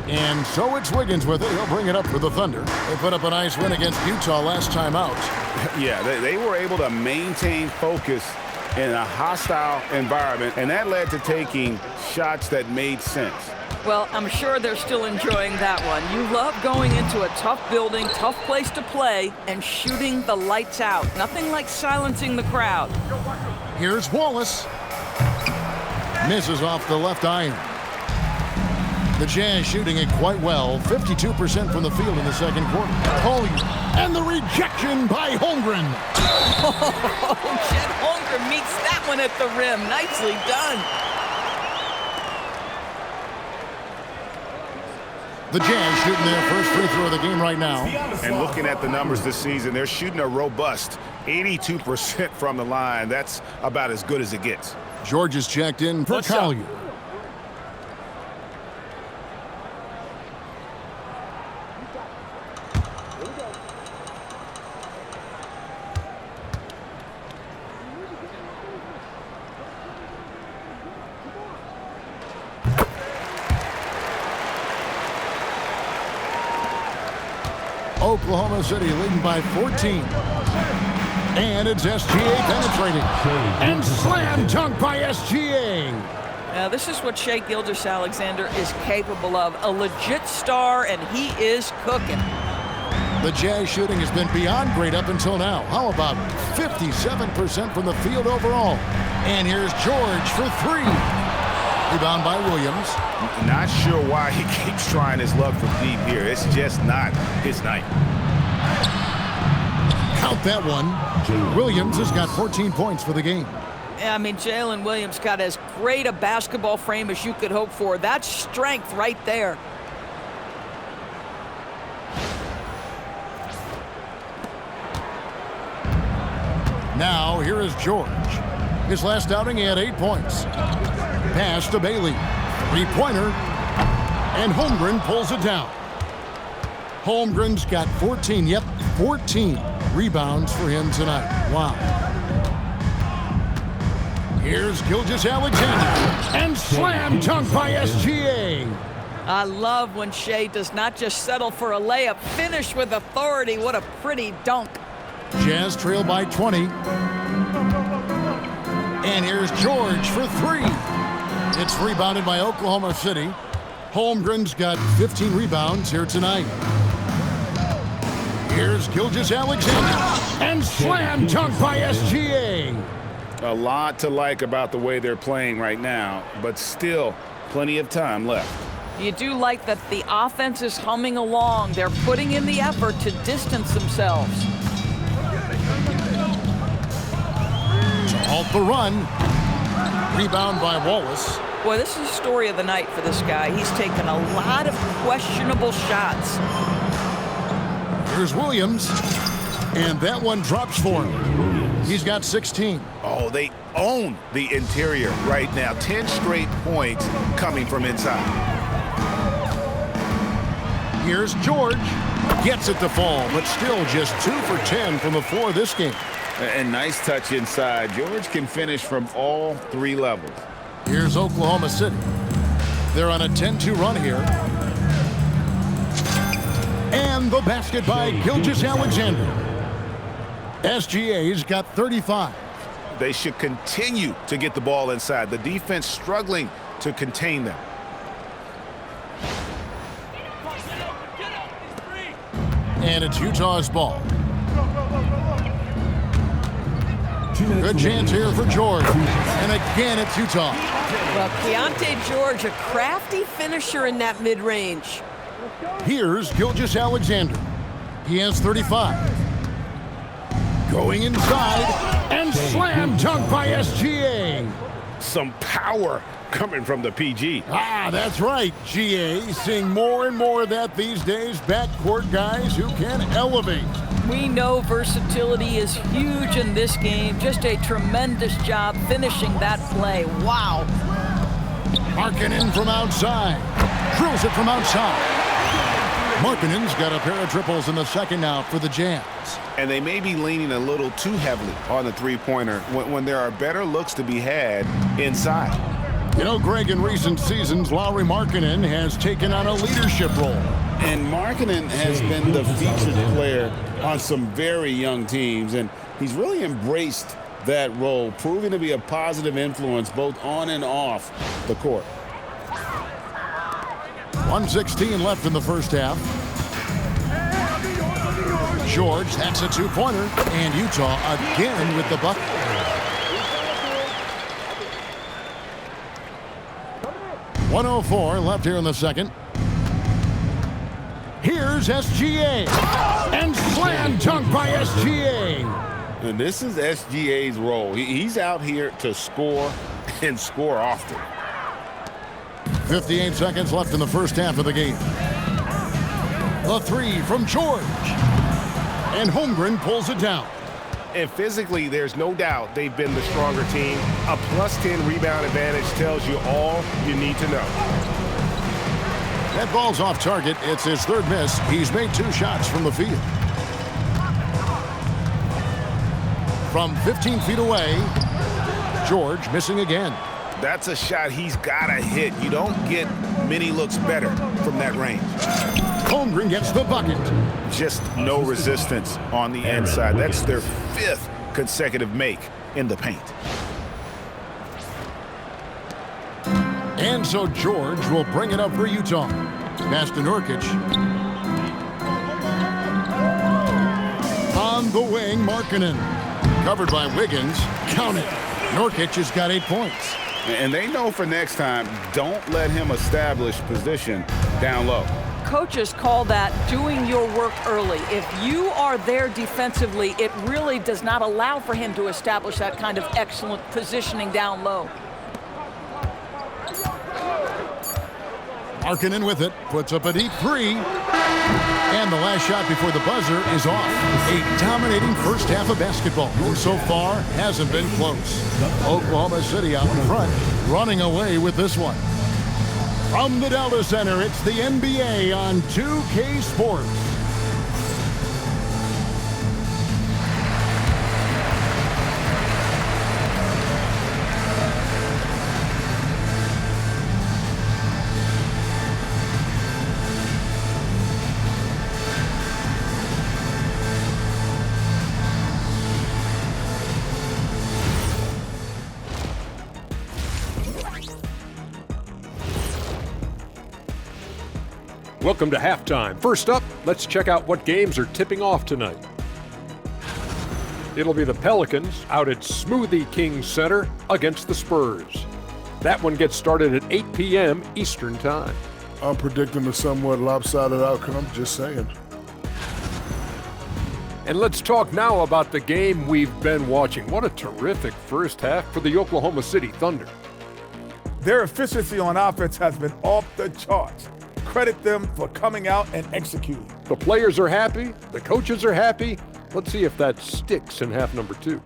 And so it's Wiggins with it. He'll bring it up for the Thunder. They put up a nice win against Utah last time out. Yeah, they were able to maintain focus in a hostile environment, and that led to taking shots that made sense. Well, I'm sure they're still enjoying that one. You love going into a tough building, tough place to play, and shooting the lights out. Nothing like silencing the crowd. Here's Wallace. Misses off the left iron. The Jazz shooting it quite well. 52% from the field in the second quarter. Collier. And the rejection by Holmgren. Oh, Chet Holmgren meets that one at the rim. Nicely done. The Jazz shooting their first free throw of the game right now. And looking at the numbers this season, they're shooting a robust 82% from the line. That's about as good as it gets. George is checked in for Collier. Oklahoma City leading by 14. And it's SGA penetrating. And slam dunk by SGA. Now, this is what Shai Gilgeous-Alexander is capable of. A legit star, and he is cooking. The Jazz shooting has been beyond great up until now. How about 57% from the field overall? And here's George for three. Rebound by Williams. Not sure why he keeps trying his luck from deep here. It's just not his night. Count that one. Williams has got 14 points for the game. I mean, Jalen Williams got as great a basketball frame as you could hope for. That's strength right there. Now, here is George. His last outing, he had 8 points. Pass to Bailey. Three-pointer. And Holmgren pulls it down. Holmgren's got 14. Yep, 14 rebounds for him tonight. Wow. Here's Gilgeous-Alexander. And slam dunk by SGA. I love when Shai does not just settle for a layup. Finish with authority. What a pretty dunk. Jazz trail by 20. And here's George for three. It's rebounded by Oklahoma City. Holmgren's got 15 rebounds here tonight. Here's Gilgeous-Alexander. And slam dunk by SGA. A lot to like about the way they're playing right now, but still plenty of time left. You do like that the offense is humming along. They're putting in the effort to distance themselves. To halt the run. Rebound by Wallace. Boy, this is the story of the night for this guy. He's taken a lot of questionable shots. Here's Williams. And that one drops for him. He's got 16. Oh, they own the interior right now. 10 straight points coming from inside. Here's George. Gets it to fall, but still just 2 for 10 from the floor this game. And nice touch inside. George can finish from all 3 levels. Here's Oklahoma City. They're on a 10-2 run here. And the basket by Gilgeous-Alexander. SGA's got 35. They should continue to get the ball inside. The defense struggling to contain them. And it's Utah's ball. Good chance here for George. And again, it's Utah. Well, Keontae George, a crafty finisher in that mid-range. Here's Gilgeous-Alexander. He has 35. Going inside and slam dunk by SGA. Some power coming from the PG. Ah, that's right, GA. Seeing more and more of that these days. Backcourt guys who can elevate. We know versatility is huge in this game. Just a tremendous job finishing that play. Wow. Markkanen from outside. Drills it from outside. Markkanen's got a pair of triples in the second now for the Jazz. And they may be leaning a little too heavily on the three-pointer when there are better looks to be had inside. You know, Greg, in recent seasons, Lauri Markkanen has taken on a leadership role. And Markkanen has been the featured player on some very young teams, and he's really embraced that role, proving to be a positive influence both on and off the court. 1:16 left in the first half. George, that's a two-pointer, and Utah again with the bucket. .104 left here in the second. Here's SGA, and slam dunk by SGA. And this is SGA's role. He's out here to score and score often. 58 seconds left in the first half of the game. The three from George. And Holmgren pulls it down. And physically, there's no doubt they've been the stronger team. A +10 rebound advantage tells you all you need to know. That ball's off target. It's his third miss. He's made 2 shots from the field. From 15 feet away, George missing again. That's a shot he's got to hit. You don't get many looks better from that range. Holmgren gets the bucket. Just no resistance on the inside. That's their 5th consecutive make in the paint. And so George will bring it up for Utah. Pass to Nurkic. On the wing, Markkanen. Covered by Wiggins. Count it. Nurkic has got 8 points. And they know for next time, don't let him establish position down low. Coaches call that doing your work early. If you are there defensively, it really does not allow for him to establish that kind of excellent positioning down low. Markkanen with it, puts up a deep 3. And the last shot before the buzzer is off. A dominating first half of basketball. And so far, hasn't been close. Oklahoma City out in front, running away with this one. From the Delta Center, it's the NBA on 2K Sports. Welcome to halftime. First up, let's check out what games are tipping off tonight. It'll be the Pelicans out at Smoothie King Center against the Spurs. That one gets started at 8 p.m. Eastern Time. I'm predicting a somewhat lopsided outcome, just saying. And let's talk now about the game we've been watching. What a terrific first half for the Oklahoma City Thunder. Their efficiency on offense has been off the charts. Credit them for coming out and executing. The players are happy. The coaches are happy. Let's see if that sticks in half number 2.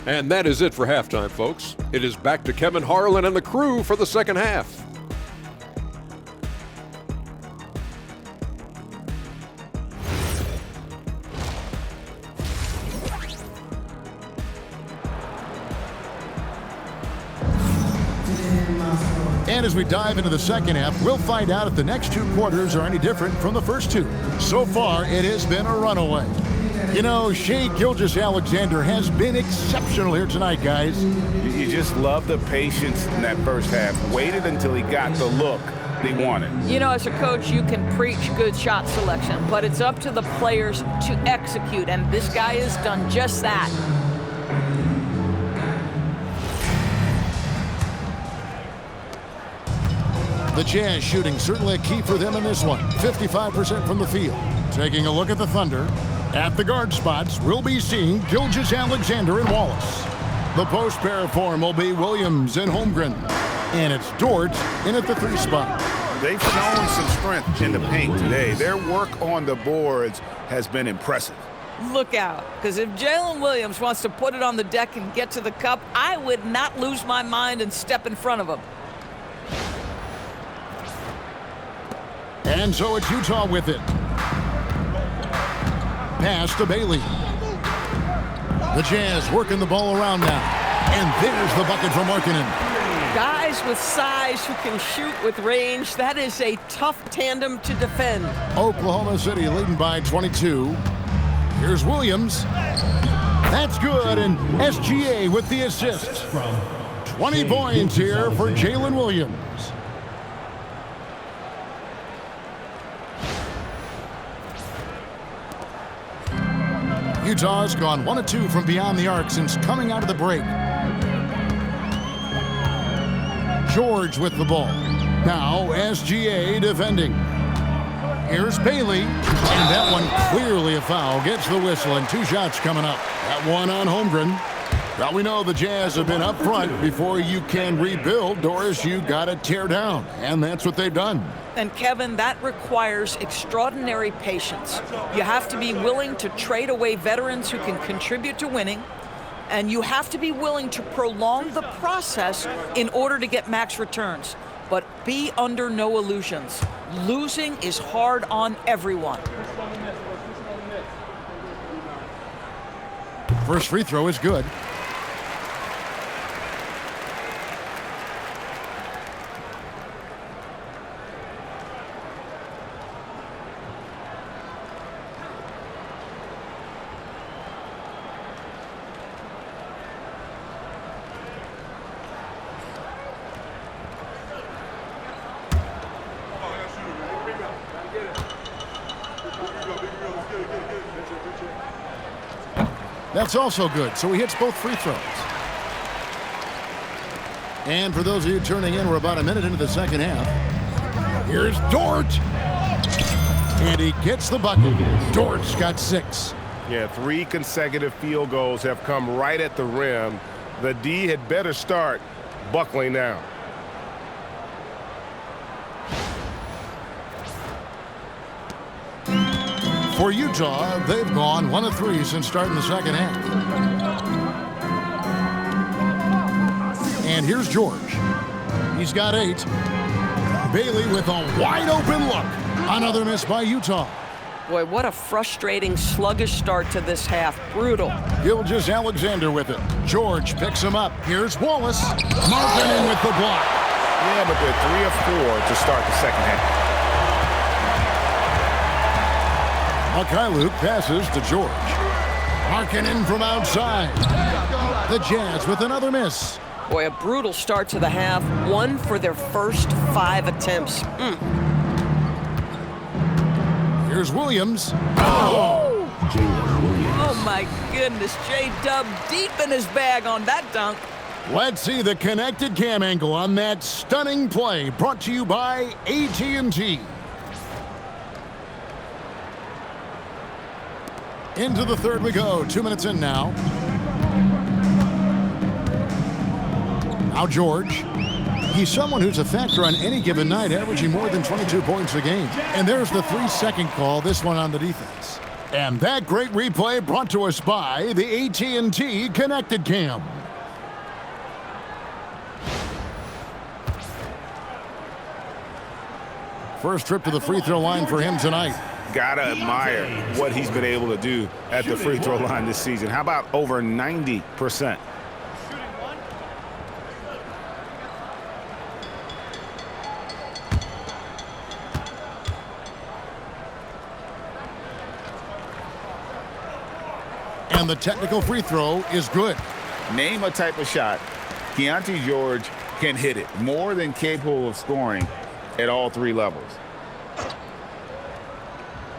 And that is it for halftime, folks. It is back to Kevin Harlan and the crew for the second half. And as we dive into the second half, we'll find out if the next 2 quarters are any different from the first 2. So far, it has been a runaway. You know, Shai Gilgeous-Alexander has been exceptional here tonight, guys. You just love the patience in that first half. Waited until he got the look they wanted. You know, as a coach, you can preach good shot selection, but it's up to the players to execute, and this guy has done just that. The Jazz shooting certainly a key for them in this one. 55% from the field. Taking a look at the Thunder. At the guard spots, we'll be seeing Gilgeous-Alexander and Wallace. The post pair form will be Williams and Holmgren. And it's Dort in at the 3 spot. They've shown some strength in the paint today. Their work on the boards has been impressive. Look out, because if Jalen Williams wants to put it on the deck and get to the cup, I would not lose my mind and step in front of him. And so it's Utah with it. Pass to Bailey. The Jazz working the ball around now. And there's the bucket from Markkanen. Guys with size who can shoot with range, that is a tough tandem to defend. Oklahoma City leading by 22. Here's Williams. That's good, and SGA with the assist. From 20 points here for Jalen Williams. Utah's gone 1 of 2 from beyond the arc since coming out of the break. George with the ball. Now SGA defending. Here's Bailey, and that one clearly a foul. Gets the whistle, and 2 shots coming up. That one on Holmgren. Well, we know the Jazz have been up front. Before you can rebuild, Doris, you got to tear down, and that's what they've done. And Kevin, that requires extraordinary patience. You have to be willing to trade away veterans who can contribute to winning, and you have to be willing to prolong the process in order to get max returns. But be under no illusions. Losing is hard on everyone. First free throw is good. That's also good, so he hits both free throws. And for those of you turning in, we're about a minute into the second half. Here's Dort. And he gets the bucket. Dort's got 6. Yeah, 3 consecutive field goals have come right at the rim. The D had better start buckling now. For Utah, they've gone 1 of 3 since starting the second half. And here's George. He's got 8. Bailey with a wide open look. Another miss by Utah. Boy, what a frustrating, sluggish start to this half. Brutal. Gilgeous-Alexander with it. George picks him up. Here's Wallace. Markkanen with the block. Yeah, but they're 3 of 4 to start the second half. Luke passes to George. Markkanen from outside. The Jazz with another miss. Boy, a brutal start to the half. 1 for their first 5 attempts. Here's Williams. Oh! Oh my goodness, J-Dub deep in his bag on that dunk. Let's see the connected cam angle on that stunning play, brought to you by AT&T. Into the third we go. 2 minutes in now. Now George. He's someone who's a factor on any given night, averaging more than 22 points a game. And there's the 3-second call, this one on the defense. And that great replay brought to us by the AT&T Connected Cam. First trip to the free throw line for him tonight. Gotta admire what he's been able to do at the free throw line this season. How about over 90%? And the technical free throw is good. Name a type of shot Keontae George can hit it. More than capable of scoring at all 3 levels.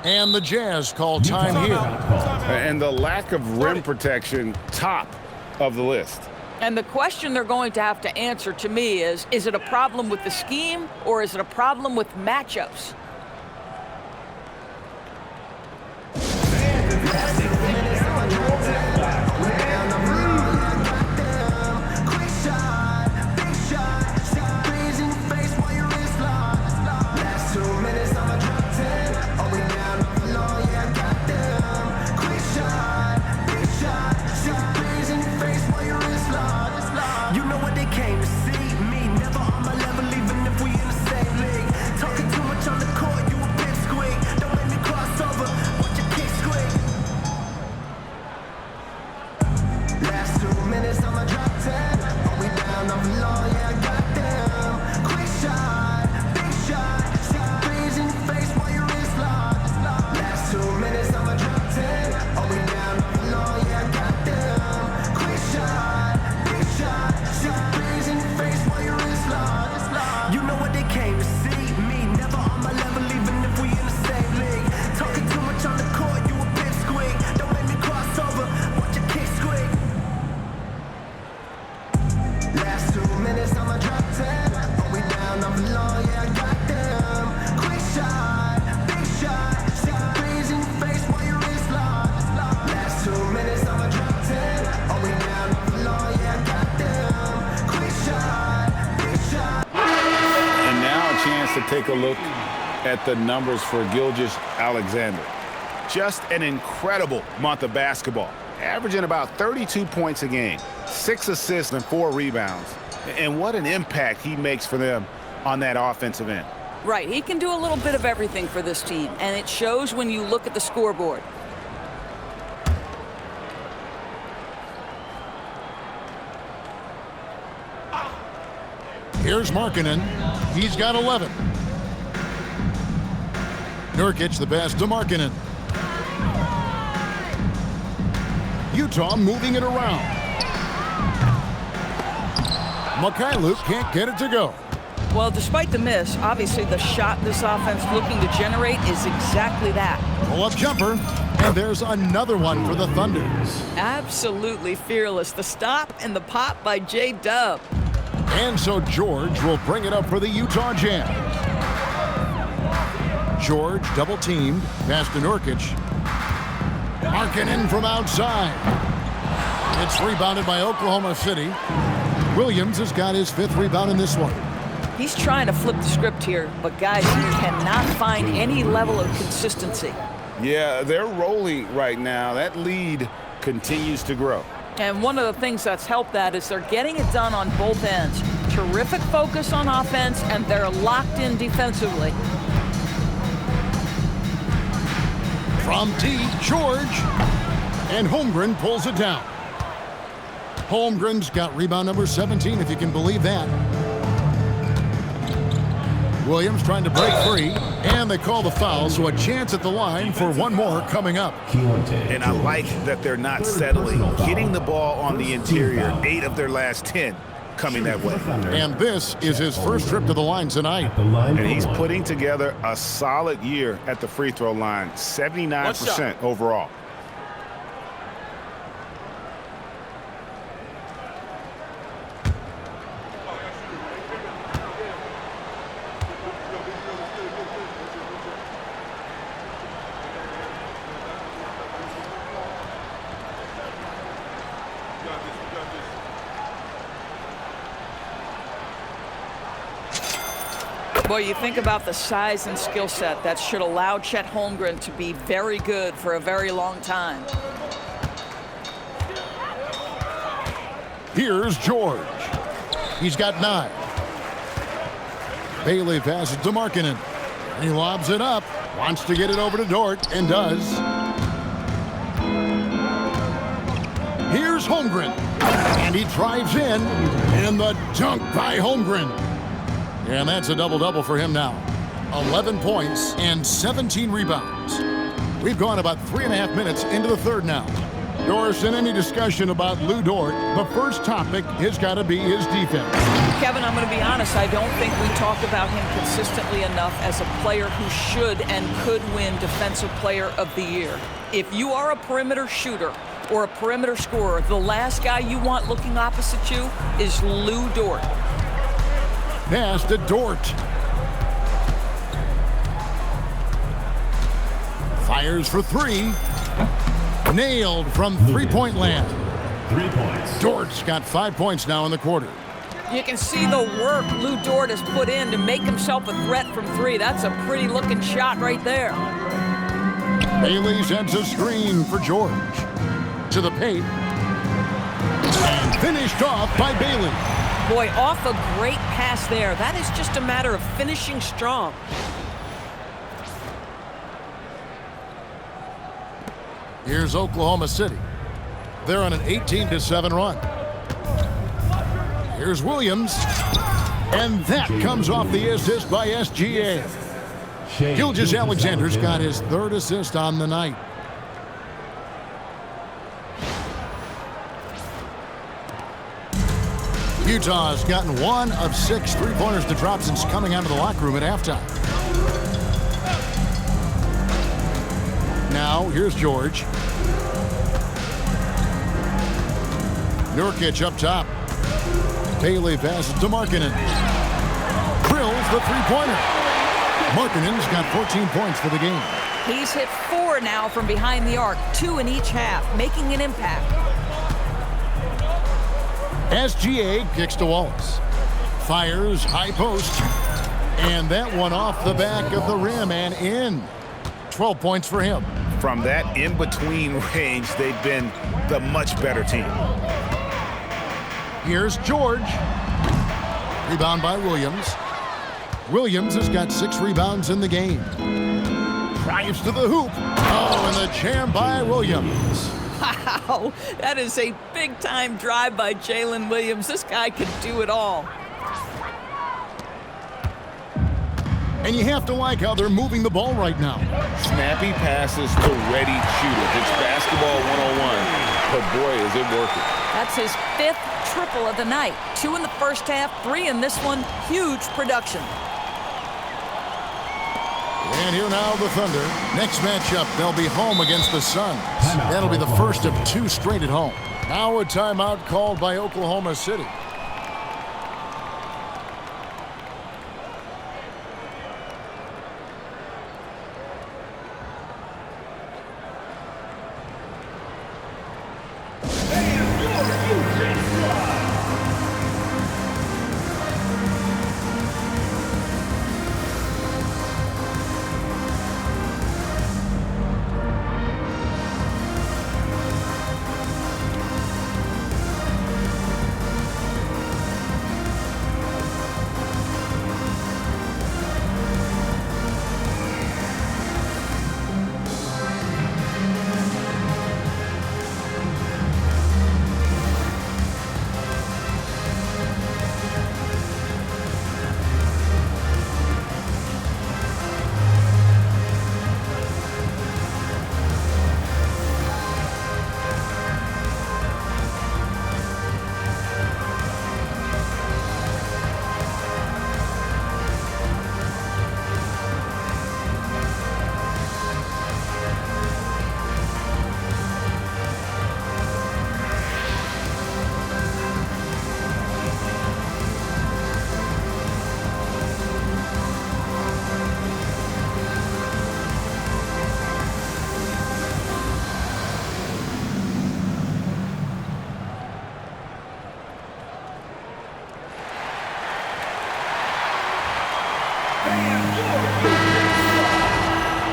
And the Jazz call time here. And the lack of rim protection, top of the list. And the question they're going to have to answer to me is it a problem with the scheme or is it a problem with matchups? Came to see me, never on my level, even if we in the same league. Talking too much on the court. to take a look at the numbers for Gilgeous-Alexander. Just an incredible month of basketball, averaging about 32 points a game, 6 assists and 4 rebounds. And what an impact he makes for them on that offensive end. Right, he can do a little bit of everything for this team, and it shows when you look at the scoreboard. Here's Markkanen. He's got 11. Nurkic the pass to Markkanen. Utah moving it around. Mikhailuk can't get it to go. Well, despite the miss, obviously the shot this offense looking to generate is exactly that. Pull-up jumper, and there's another one for the Thunder. Absolutely fearless. The stop and the pop by J-Dub. And so George will bring it up for the Utah Jazz. George double-teamed, pass to Nurkic. Markkanen from outside. It's rebounded by Oklahoma City. Williams has got his 5th rebound in this one. He's trying to flip the script here, but guys, he cannot find any level of consistency. Yeah, they're rolling right now. That lead continues to grow. And one of the things that's helped that is they're getting it done on both ends. Terrific focus on offense, and they're locked in defensively. From D, George. And Holmgren pulls it down. Holmgren's got rebound number 17, if you can believe that. Williams trying to break free, and they call the foul, so a chance at the line for one more coming up. And I like that they're not settling, getting the ball on the interior, 8 of their last 10 coming that way. And this is his first trip to the line tonight. And he's putting together a solid year at the free throw line, 79% overall. Boy, you think about the size and skill set that should allow Chet Holmgren to be very good for a very long time. Here's George. He's got 9. Bailey passes to Markkanen. He lobs it up. Wants to get it over to Dort, and does. Here's Holmgren. And he drives in. And the dunk by Holmgren. And that's a double-double for him now. 11 points and 17 rebounds. We've gone about 3.5 minutes into the third now. Doris, in any discussion about Lou Dort, the first topic has got to be his defense. Kevin, I'm going to be honest. I don't think we talk about him consistently enough as a player who should and could win Defensive Player of the Year. If you are a perimeter shooter or a perimeter scorer, the last guy you want looking opposite you is Lou Dort. Pass to Dort. Fires for 3. Nailed from three-point land. 3 points. Dort's got 5 points now in the quarter. You can see the work Lou Dort has put in to make himself a threat from 3. That's a pretty looking shot right there. Bailey sends a screen for George. To the paint. And finished off by Bailey. Boy, off a great pass there. That is just a matter of finishing strong. Here's Oklahoma City. They're on an 18-7 run. Here's Williams. And that comes off the assist by SGA. Gilgeous-Alexander's got his 3rd assist on the night. Utah's gotten 1 of 6 3-pointers to drop since coming out of the locker room at halftime. Now, here's George. Nurkic up top. Bailey passes to Markkanen. Drills the 3-pointer. Markkanen's got 14 points for the game. He's hit 4 now from behind the arc, 2 in each half, making an impact. SGA kicks to Wallace. Fires high post. And that one off the back of the rim and in. 12 points for him. From that in-between range, they've been the much better team. Here's George. Rebound by Williams. Williams has got 6 rebounds in the game. Drives to the hoop. Oh, and the jam by Williams. Wow, that is a big-time drive by Jalen Williams. This guy can do it all. And you have to like how they're moving the ball right now. Snappy passes to ready shooters. It's basketball 101, but boy, is it working. That's his 5th triple of the night. 2 in the first half, 3 in this one. Huge production. And here now the Thunder. Next matchup, they'll be home against the Suns. That'll be the first of 2 straight at home. Now a timeout called by Oklahoma City.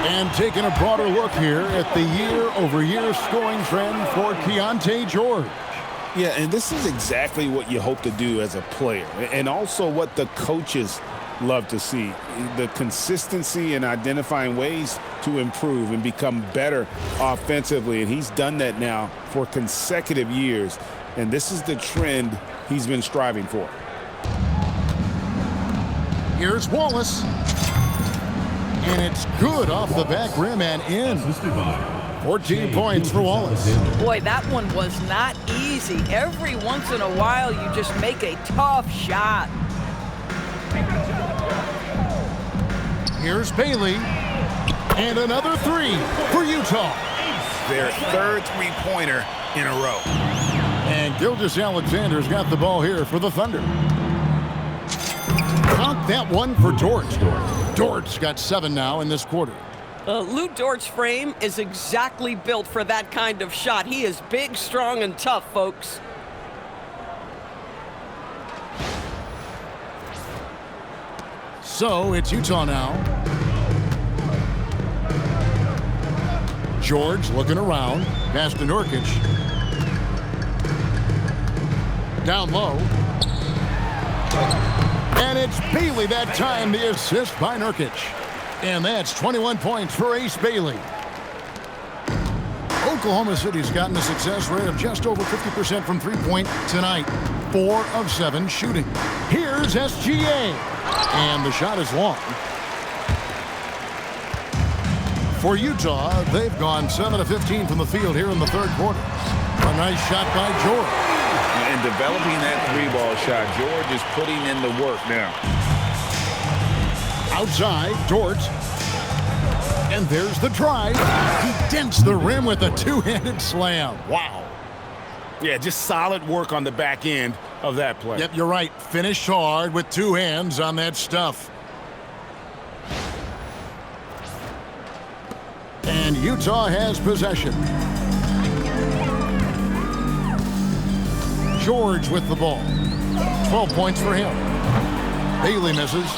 And taking a broader look here at the year-over-year scoring trend for Keontae George. Yeah, and this is exactly what you hope to do as a player, and also what the coaches love to see. The consistency in identifying ways to improve and become better offensively, and he's done that now for consecutive years, and this is the trend he's been striving for. Here's Wallace. And it's good off the back rim and in. 14 points for Wallace. Boy, that one was not easy. Every once in a while, you just make a tough shot. Here's Bailey. And another 3 for Utah. Their 3rd three-pointer in a row. And Gilgeous-Alexander's got the ball here for the Thunder. Count that one for Dort. Dort's got 7 now in this quarter. Lou Dort's frame is exactly built for that kind of shot. He is big, strong, and tough, folks. So it's Utah now. George looking around. Pass to Nurkic. Down low. And it's Bailey that time, the assist by Nurkic. And that's 21 points for Ace Bailey. Oklahoma City's gotten a success rate of just over 50% from three-point tonight. 4 of 7 shooting. Here's SGA. And the shot is long. For Utah, they've gone 7 of 15 from the field here in the 3rd quarter. A nice shot by George. And developing that 3-ball shot, George is putting in the work now. Outside, Dort. And there's the drive. He dents the rim with a 2-handed slam. Wow. Yeah, just solid work on the back end of that play. Yep, you're right. Finished hard with 2 hands on that stuff. And Utah has possession. George with the ball. 12 points for him. Bailey misses.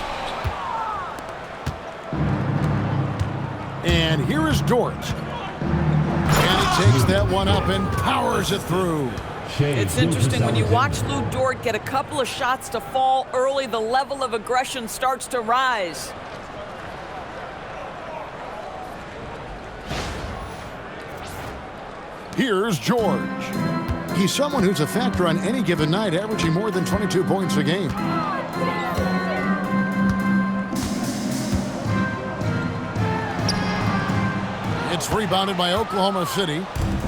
And here is Dort. And he takes that one up and powers it through. It's interesting when you watch Lou Dort get a couple of shots to fall early, the level of aggression starts to rise. Here's George. He's someone who's a factor on any given night, averaging more than 22 points a game. It's rebounded by Oklahoma City.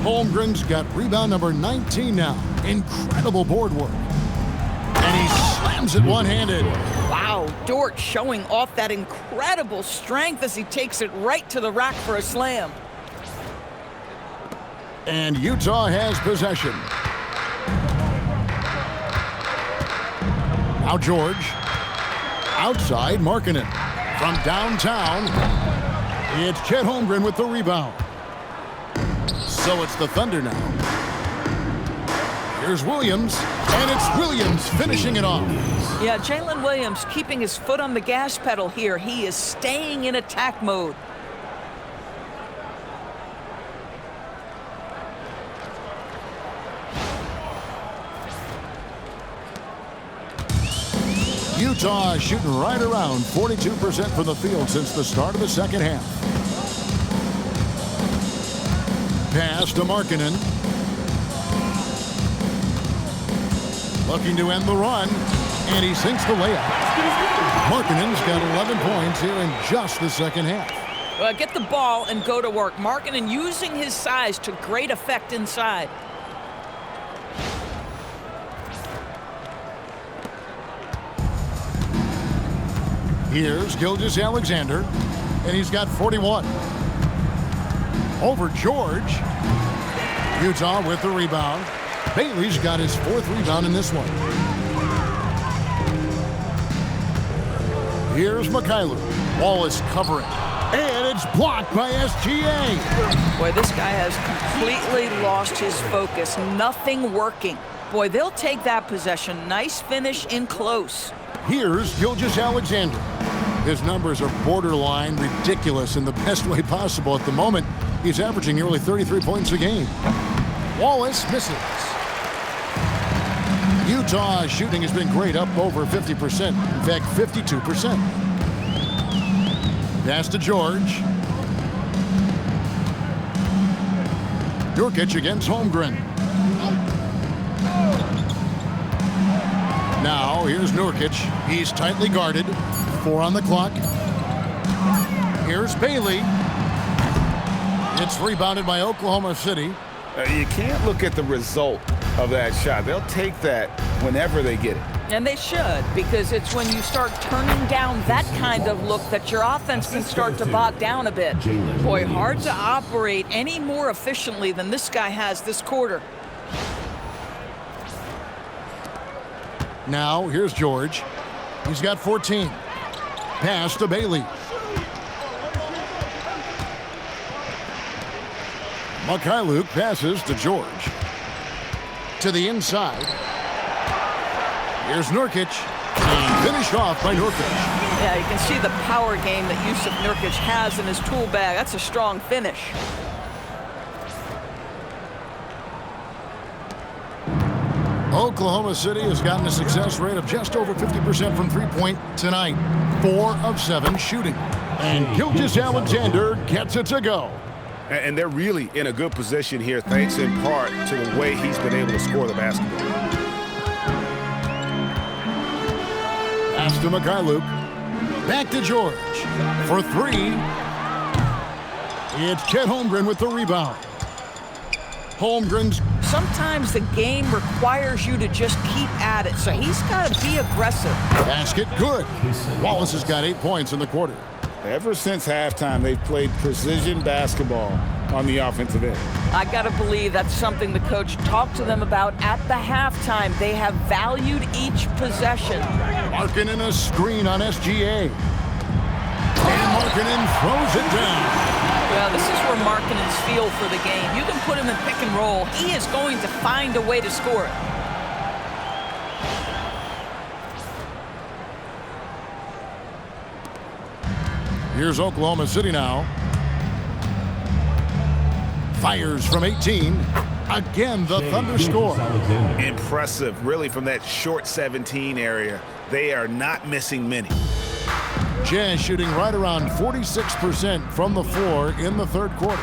Holmgren's got rebound number 19 now. Incredible board work. And he slams it one-handed. Wow, Dort showing off that incredible strength as he takes it right to the rack for a slam. And Utah has possession. Now George. Outside, Markkanen. From downtown, it's Chet Holmgren with the rebound. So it's the Thunder now. Here's Williams, and it's Williams finishing it off. Yeah, Jalen Williams keeping his foot on the gas pedal here. He is staying in attack mode. Utah is shooting right around 42% from the field since the start of the second half. Pass to Markkanen. Looking to end the run, and he sinks the layup. Markkanen's got 11 points here in just the second half. Get the ball and go to work. Markkanen using his size to great effect inside. Here's Gilgeous-Alexander, and he's got 41. Over George. Utah with the rebound. Bailey's got his 4th rebound in this one. Here's Mikhailuk. Wallace covering. And it's blocked by SGA. Boy, this guy has completely lost his focus. Nothing working. Boy, they'll take that possession. Nice finish in close. Here's Gilgeous-Alexander. His numbers are borderline ridiculous in the best way possible at the moment. He's averaging nearly 33 points a game. Wallace misses. Utah's shooting has been great, up over 50%. In fact, 52%. Pass to George. Nurkic against Holmgren. Now, here's Nurkic. He's tightly guarded. 4 on the clock. Here's Bailey. It's rebounded by Oklahoma City. You can't look at the result of that shot. They'll take that whenever they get it. And they should, because it's when you start turning down that kind of look that your offense can start to bog down a bit. Boy, hard to operate any more efficiently than this guy has this quarter. Now, here's George. He's got 14. Pass to Bailey. Mikhailuk passes to George. To the inside. Here's Nurkic. And finished off by Nurkic. Yeah, you can see the power game that Yusuf Nurkic has in his tool bag. That's a strong finish. Oklahoma City has gotten a success rate of just over 50% from three-point tonight. 4 of 7 shooting. And Gilgeous-Alexander gets it to go. And they're really in a good position here, thanks in part to the way he's been able to score the basketball. Pass to Mikhailuk. Back to George. For 3. It's Chet Holmgren with the rebound. Holmgren's. Sometimes the game requires you to just keep at it, so he's got to be aggressive. Basket good. Wallace has got 8 points in the quarter. Ever since halftime, they've played precision basketball on the offensive end. I got to believe that's something the coach talked to them about at the halftime. They have valued each possession. Markkanen a screen on SGA. And Markkanen throws it down. Well, this is where Markkanen's feel for the game. You can put him in pick and roll. He is going to find a way to score it. Here's Oklahoma City now. Fires from 18. Again, the Thunder score. Impressive, really, from that short 17 area. They are not missing many. Jazz shooting right around 46% from the floor in the third quarter.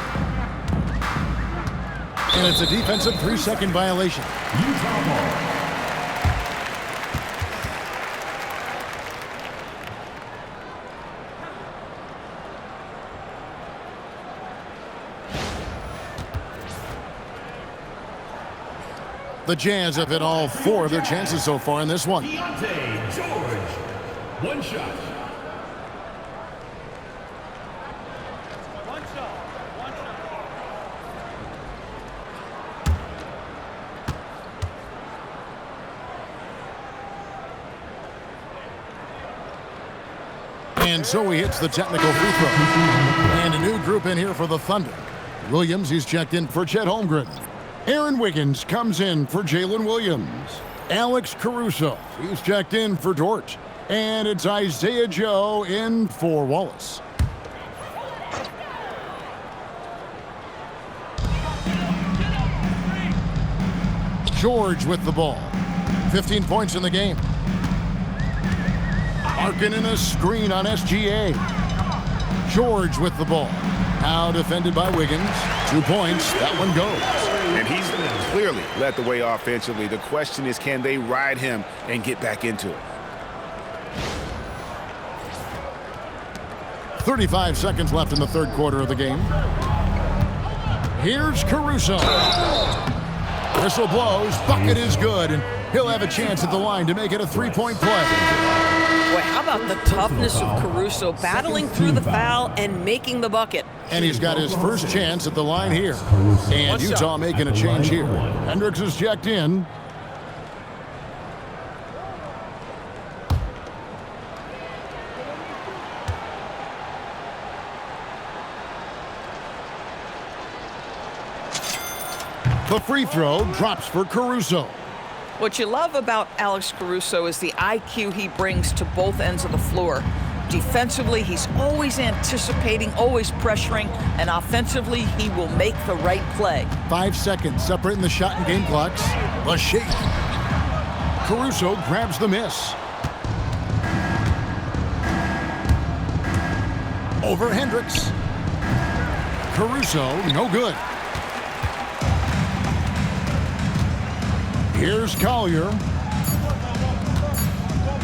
And it's a defensive 3-second violation. Utah ball. The Jazz have hit all 4 of their chances so far in this one. Deontay George. One shot. And so he hits the technical free throw. And a new group in here for the Thunder. Williams, he's checked in for Chet Holmgren. Aaron Wiggins comes in for Jalen Williams. Alex Caruso, he's checked in for Dort. And it's Isaiah Joe in for Wallace. George with the ball. 15 points in the game. Markkanen a screen on SGA. George with the ball. Now defended by Wiggins. 2 points. That one goes. And he's clearly led the way offensively. The question is, can they ride him and get back into it? 35 seconds left in the third quarter of the game. Here's Caruso. Whistle blows. Bucket is good. And he'll have a chance at the line to make it a 3-point play. Boy, how about the toughness of Caruso battling through the foul and making the bucket? And he's got his first chance at the line here. And Utah making a change here. Hendricks is checked in. The free throw drops for Caruso. What you love about Alex Caruso is the IQ he brings to both ends of the floor. Defensively, he's always anticipating, always pressuring, and offensively, he will make the right play. 5 seconds separating the shot and game clocks. The shake. Caruso grabs the miss. Over Hendricks. Caruso, no good. Here's Collier.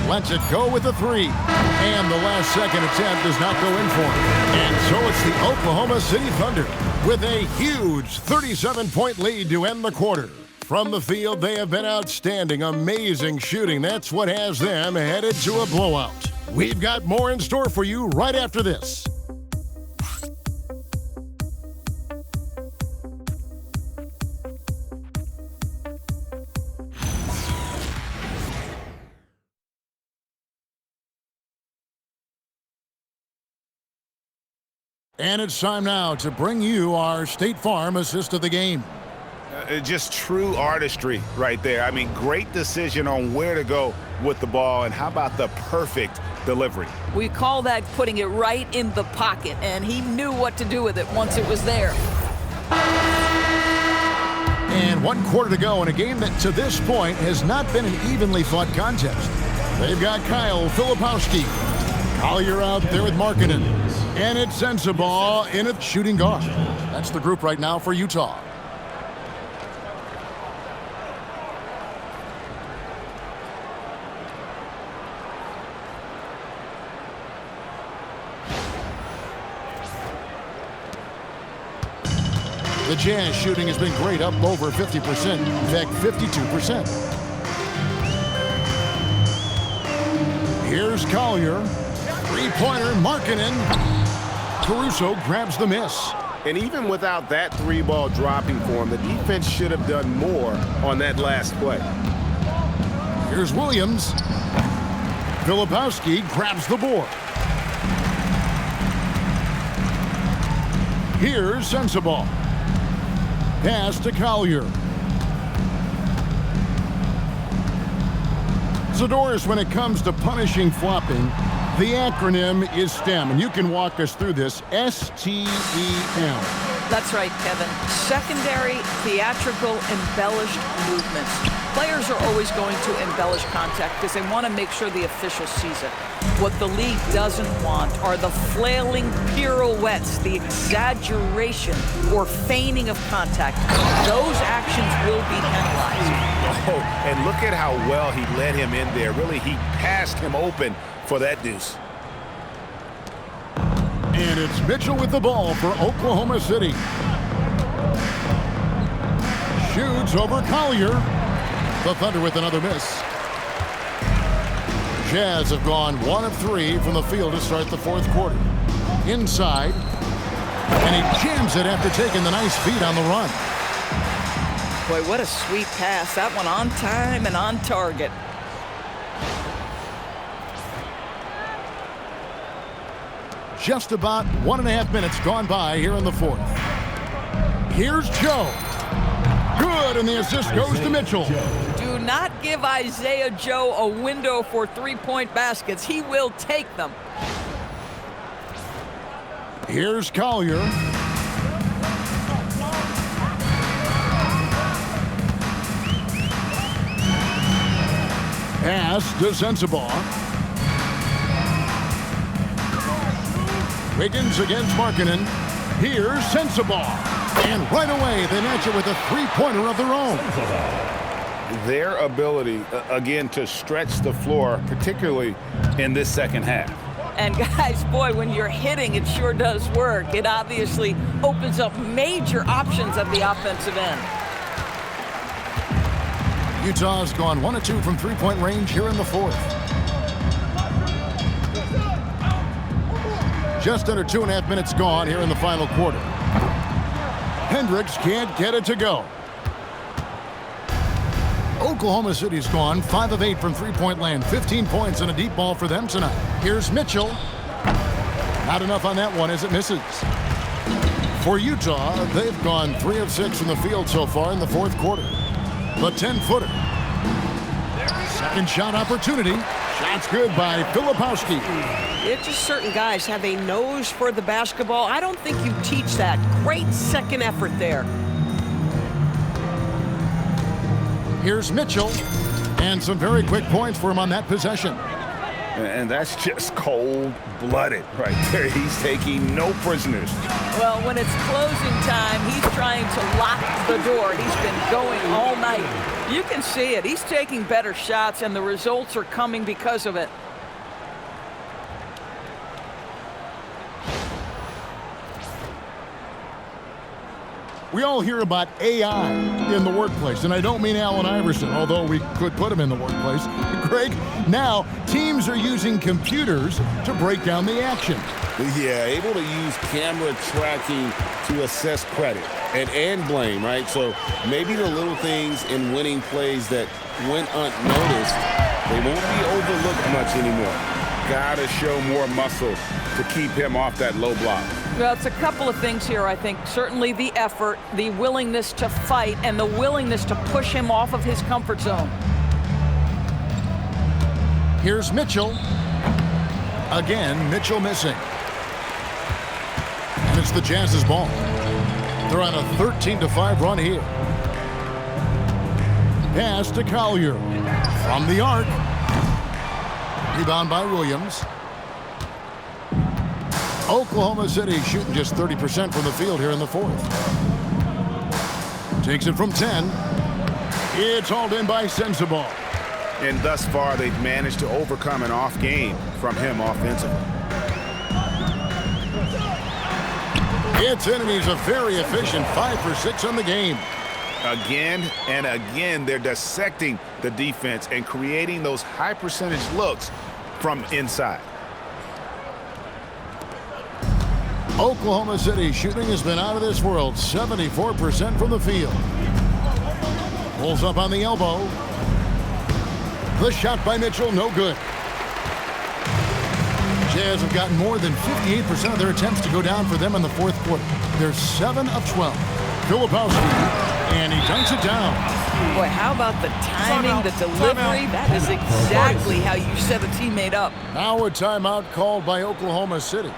Lets it go with a 3. And the last second attempt does not go in for him. And so it's the Oklahoma City Thunder with a huge 37-point lead to end the quarter. From the field, they have been outstanding, amazing shooting. That's what has them headed to a blowout. We've got more in store for you right after this. And it's time now to bring you our State Farm assist of the game. Just true artistry right there. I mean, great decision on where to go with the ball, and how about the perfect delivery? We call that putting it right in the pocket, and he knew what to do with it once it was there. And 1 quarter to go in a game that to this point has not been an evenly fought contest. They've got Kyle Filipowski. Collier out there with Markkanen. And it's Sensabaugh in at shooting guard. That's the group right now for Utah. The Jazz shooting has been great, up over 50%. In fact, 52%. Here's Collier. Three-pointer, Markkanen. Caruso grabs the miss. And even without that 3-ball dropping for him, the defense should have done more on that last play. Here's Williams. Filipowski grabs the board. Here's Sensabaugh. Pass to Collier. Zadorus, when it comes to punishing flopping, the acronym is STEM, and you can walk us through this. STEM. That's right, Kevin. Secondary, theatrical, embellished movements. Players are always going to embellish contact because they want to make sure the official sees it. What the league doesn't want are the flailing pirouettes, the exaggeration or feigning of contact. Those actions will be penalized. Oh, and look at how well he led him in there. Really, he passed him open for that deuce. And it's Mitchell with the ball for Oklahoma City. Shoots over Collier. The Thunder with another miss. Jazz have gone 1 of 3 from the field to start the fourth quarter. Inside. And he jams it after taking the nice feed on the run. Boy, what a sweet pass. That one on time and on target. Just about 1.5 minutes gone by here in the fourth. Here's Joe. Good, and the assist goes to Mitchell. Do not give Isaiah Joe a window for three-point baskets. He will take them. Here's Collier. Pass to Sensabaugh. Wiggins against Markkanen. Here's Sensabaugh. And right away, they match it with a three-pointer of their own. Their ability, again, to stretch the floor, particularly in this second half. And guys, boy, when you're hitting, it sure does work. It obviously opens up major options at the offensive end. Utah's gone 1 of 2 from three-point range here in the fourth. Just under 2.5 minutes gone here in the final quarter. Hendricks can't get it to go. Oklahoma City's gone 5 of 8 from three-point land. 15 points and a deep ball for them tonight. Here's Mitchell. Not enough on that one as it misses. For Utah, they've gone 3 of 6 from the field so far in the fourth quarter. The 10-footer. Second shot opportunity. Shot's good by Filipowski. It's just certain guys have a nose for the basketball. I don't think you teach that. Great second effort there. Here's Mitchell. And some very quick points for him on that possession. And that's just cold-blooded right there. He's taking no prisoners. Well, when it's closing time, he's trying to lock the door. He's been going all night. You can see it. He's taking better shots, and the results are coming because of it. We all hear about AI in the workplace, and I don't mean Allen Iverson, although we could put him in the workplace. Greg, now teams are using computers to break down the action. Yeah, able to use camera tracking to assess credit and blame, right? So maybe the little things in winning plays that went unnoticed, they won't be overlooked much anymore. Gotta show more muscle to keep him off that low block. Well, it's a couple of things here, I think. Certainly the effort, the willingness to fight, and the willingness to push him off of his comfort zone. Here's Mitchell. Again, Mitchell missing. And it's the Jazz's ball. They're on a 13-5 run here. Pass to Collier. From the arc. Rebound by Williams. Oklahoma City shooting just 30% from the field here in the fourth. Takes it from 10. It's hauled in by Sensabaugh. And thus far, they've managed to overcome an off game from him offensively. It's in, and he's a very efficient 5 for 6 on the game. Again and again, they're dissecting the defense and creating those high percentage looks from inside. Oklahoma City shooting has been out of this world, 74% from the field. Pulls up on the elbow. The shot by Mitchell, no good. Jazz have gotten more than 58% of their attempts to go down for them in the fourth quarter. They're 7 of 12. Filipowski, and he dunks it down. Boy, how about the timing, the delivery? That is exactly how you set a teammate up. Now a timeout called by Oklahoma City.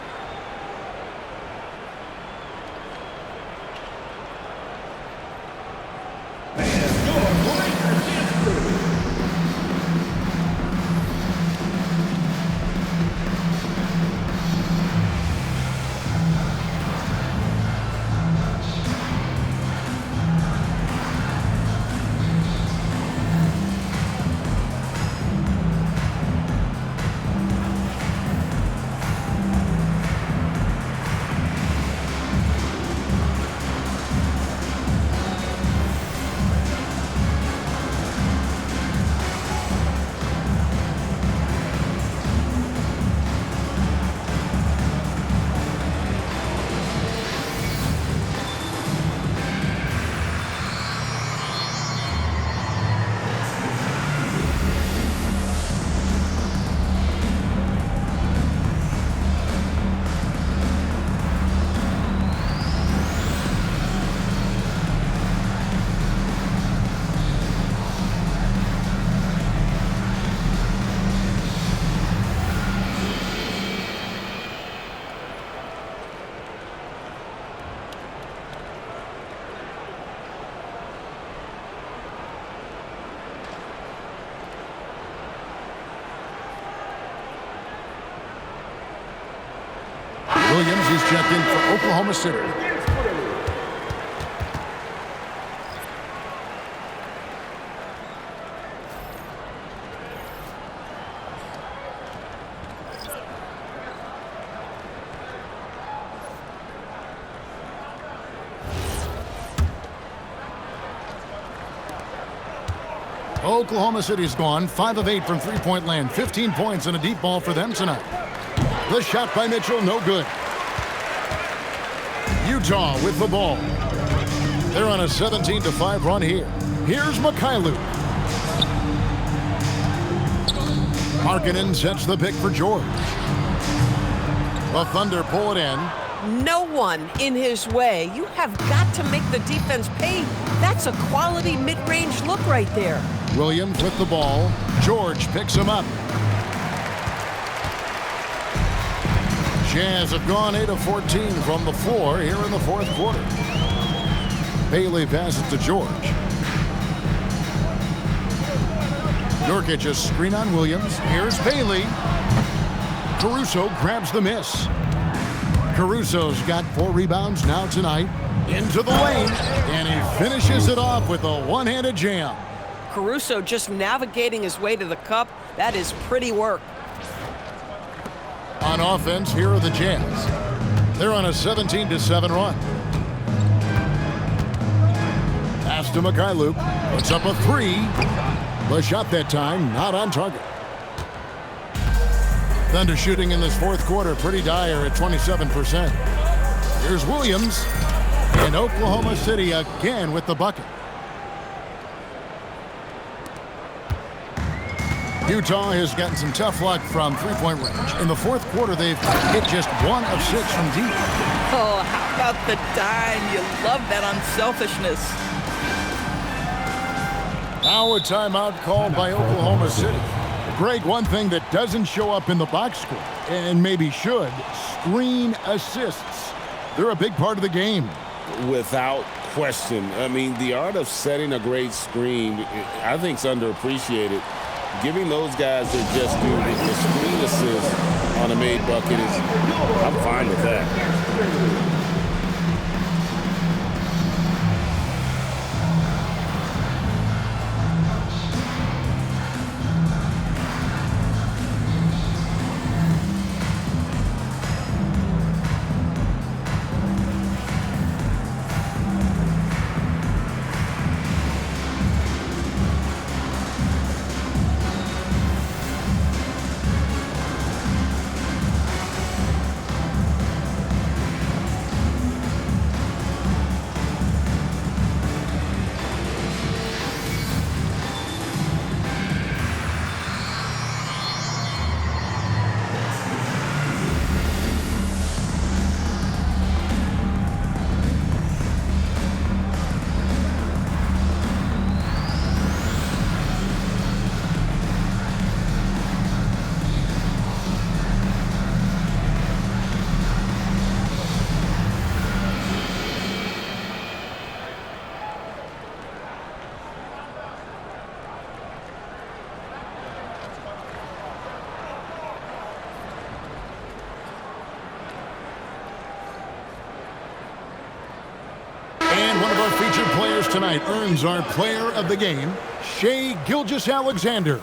Williams, he's checked in for Oklahoma City. Oklahoma City's gone 5 of 8 from three-point land. 15 points and a deep ball for them tonight. The shot by Mitchell, no good. Utah with the ball. They're on a 17-5 run here. Here's Markkanen. Markkanen sets the pick for George. The Thunder pull it in. No one in his way. You have got to make the defense pay. That's a quality mid-range look right there. Williams with the ball. George picks him up. Jazz have gone 8 of 14 from the floor here in the fourth quarter. Bailey passes to George. Nurkic a screen on Williams. Here's Bailey. Caruso grabs the miss. Caruso's got 4 rebounds now tonight. Into the lane, and he finishes it off with a one-handed jam. Caruso just navigating his way to the cup. That is pretty work. On offense, here are the Jazz. They're on a 17-7 run. Pass to Markkanen. Puts up a 3. The shot that time, not on target. Thunder shooting in this fourth quarter pretty dire at 27%. Here's Williams. And Oklahoma City again with the bucket. Utah has gotten some tough luck from three-point range. In the fourth quarter, they've hit just 1 of 6 from deep. Oh, how about the dime? You love that unselfishness. Now a timeout called by Oklahoma City. Greg, one thing that doesn't show up in the box score, and maybe should, screen assists. They're a big part of the game. Without question. I mean, the art of setting a great screen, I think, is underappreciated. Giving those guys their just due, the screen assist on a made bucket is, I'm fine with that. One of our featured players tonight earns our player of the game, Shai Gilgeous-Alexander.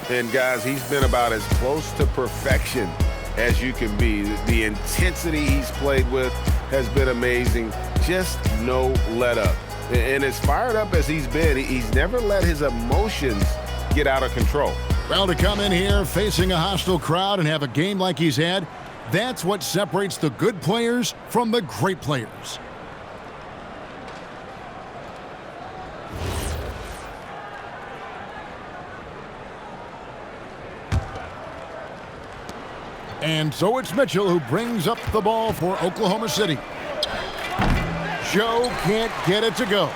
And guys, he's been about as close to perfection as you can be. The intensity he's played with has been amazing. Just no let up. And as fired up as he's been, he's never let his emotions get out of control. Well, to come in here facing a hostile crowd and have a game like he's had, that's what separates the good players from the great players. And so it's Mitchell who brings up the ball for Oklahoma City. Joe can't get it to go.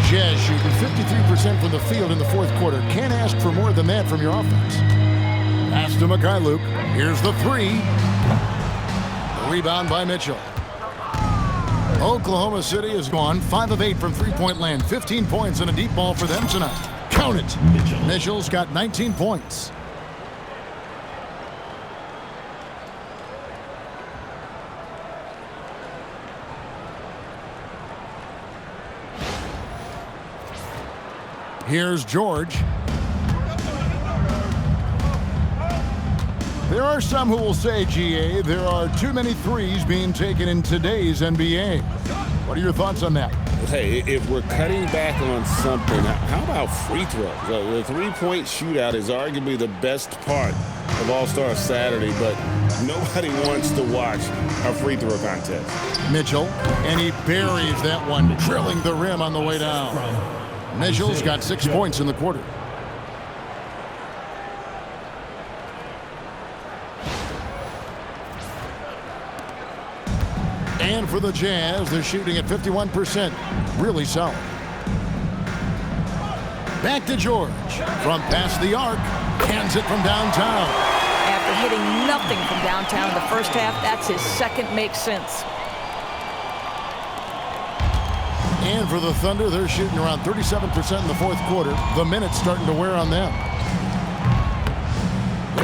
Jazz shooting 53% from the field in the fourth quarter. Can't ask for more than that from your offense. Pass to Markkanen. Here's the 3. The rebound by Mitchell. Oklahoma City has gone 5 of 8 from three-point land. 15 points and a deep ball for them tonight. Count it. Mitchell's got 19 points. Here's George. There are some who will say, GA, there are too many threes being taken in today's NBA. What are your thoughts on that? Hey, if we're cutting back on something, how about free throws? The three-point shootout is arguably the best part of All-Star Saturday, but nobody wants to watch a free throw contest. Mitchell, and he buries that one, drilling the rim on the way down. Mitchell's got 6 points in the quarter. And for the Jazz, they're shooting at 51%. Really solid. Back to George. From past the arc, hands it from downtown. After hitting nothing from downtown in the first half, that's his second make since. And for the Thunder, they're shooting around 37% in the fourth quarter. The minutes starting to wear on them.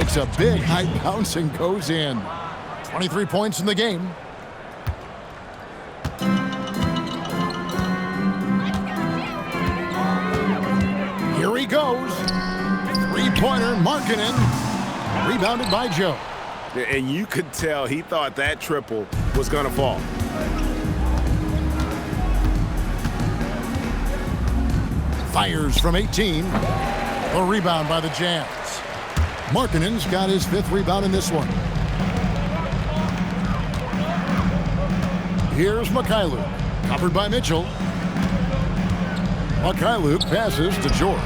It's a big high bounce and goes in. 23 points in the game. Here he goes. Three-pointer, Markkanen. Rebounded by Joe. And you could tell he thought that triple was going to fall. Fires from 18. A rebound by the Jazz. Markkanen's got his 5th rebound in this one. Here's Mikhailuk. Covered by Mitchell. Mikhailuk passes to George.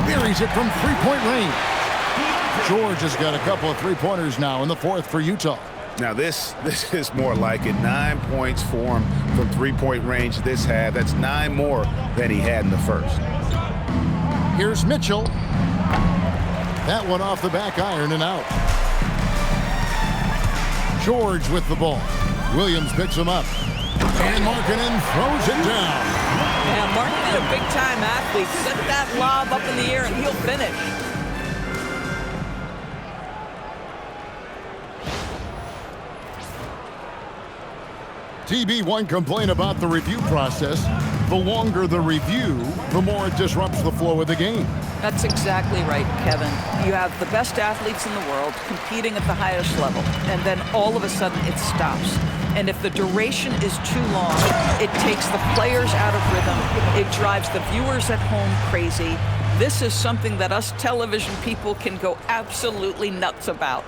Buries it from three-point range. George has got a couple of three-pointers now in the fourth for Utah. Now this is more like it. 9 points for him from three-point range this half. That's 9 more than he had in the first. Here's Mitchell. That one off the back iron and out. George with the ball. Williams picks him up. And Markkanen throws it down. Yeah, Markkanen, a big-time athlete. Set that lob up in the air and he'll finish. TB, one complaint about the review process. The longer the review, the more it disrupts the flow of the game. That's exactly right, Kevin. You have the best athletes in the world competing at the highest level, and then all of a sudden it stops. And if the duration is too long, it takes the players out of rhythm. It drives the viewers at home crazy. This is something that us television people can go absolutely nuts about.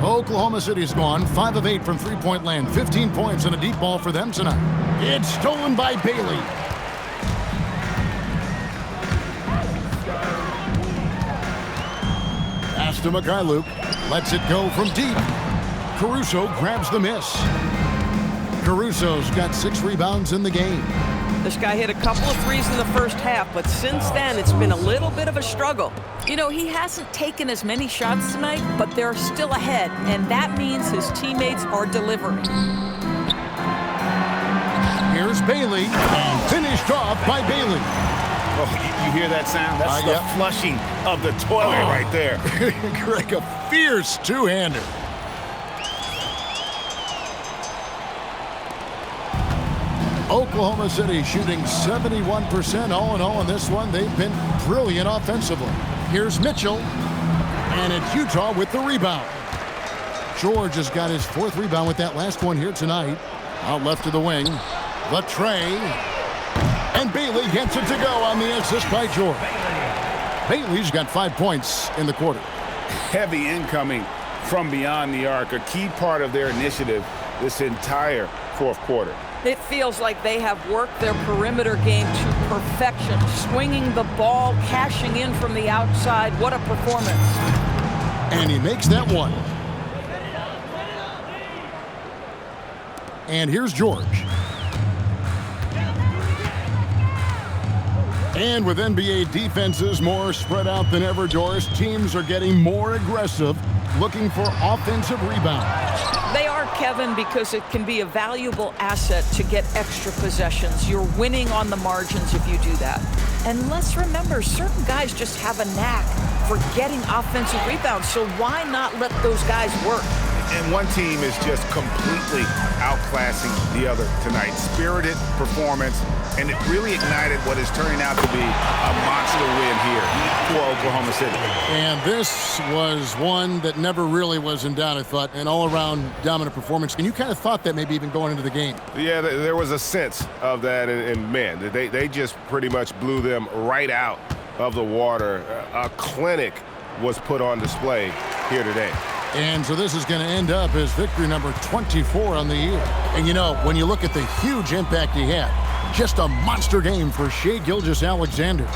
Oklahoma City's gone 5 of 8 from three-point land. 15 points and a deep ball for them tonight. It's stolen by Bailey. Pass to Mikhailuk. Lets it go from deep. Caruso grabs the miss. Caruso's got 6 rebounds in the game. This guy hit a couple of threes in the first half, but since then it's been a little bit of a struggle. You know, he hasn't taken as many shots tonight, but they're still ahead, and that means his teammates are delivering. Here's Bailey, and finished off by Bailey. Oh, you hear that sound? That's the flushing of the toilet right there. Greg, a fierce two-hander. Oklahoma City shooting 71% all in all in this one. They've been brilliant offensively. Here's Mitchell, and it's Utah with the rebound. George has got his 4th rebound with that last one here tonight. Out left to the wing. The tray. And Bailey gets it to go on the assist by George. Bailey's got 5 points in the quarter. Heavy incoming from beyond the arc, a key part of their initiative this entire fourth quarter. It feels like they have worked their perimeter game to perfection, swinging the ball, cashing in from the outside. What a performance. And he makes that one. And here's George. And with NBA defenses more spread out than ever, Doris, teams are getting more aggressive, looking for offensive rebounds. They are, Kevin, because it can be a valuable asset to get extra possessions. You're winning on the margins if you do that. And let's remember, certain guys just have a knack for getting offensive rebounds, so why not let those guys work? And one team is just completely outclassing the other tonight. Spirited performance, and it really ignited what is turning out to be a monster win here for Oklahoma City. And this was one that never really was in doubt, I thought, an all-around dominant performance. And you kind of thought that maybe even going into the game. Yeah, there was a sense of that, and man, they just pretty much blew them right out of the water. A clinic was put on display here today. And so this is going to end up as victory number 24 on the year. And you know, when you look at the huge impact he had, just a monster game for Shai Gilgeous-Alexander.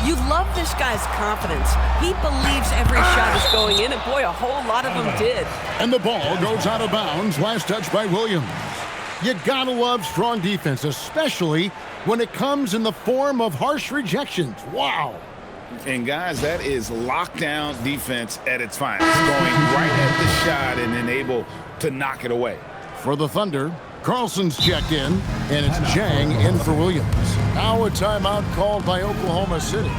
You love this guy's confidence. He believes every shot is going in, and boy, a whole lot of them did. And the ball goes out of bounds, last touch by Williams. You gotta love strong defense, especially when it comes in the form of harsh rejections. Wow. And guys, that is lockdown defense at its finest. Going right at the shot and then able to knock it away. For the Thunder, Carlson's checked in, and it's Jang in for Williams. Now a timeout called by Oklahoma City.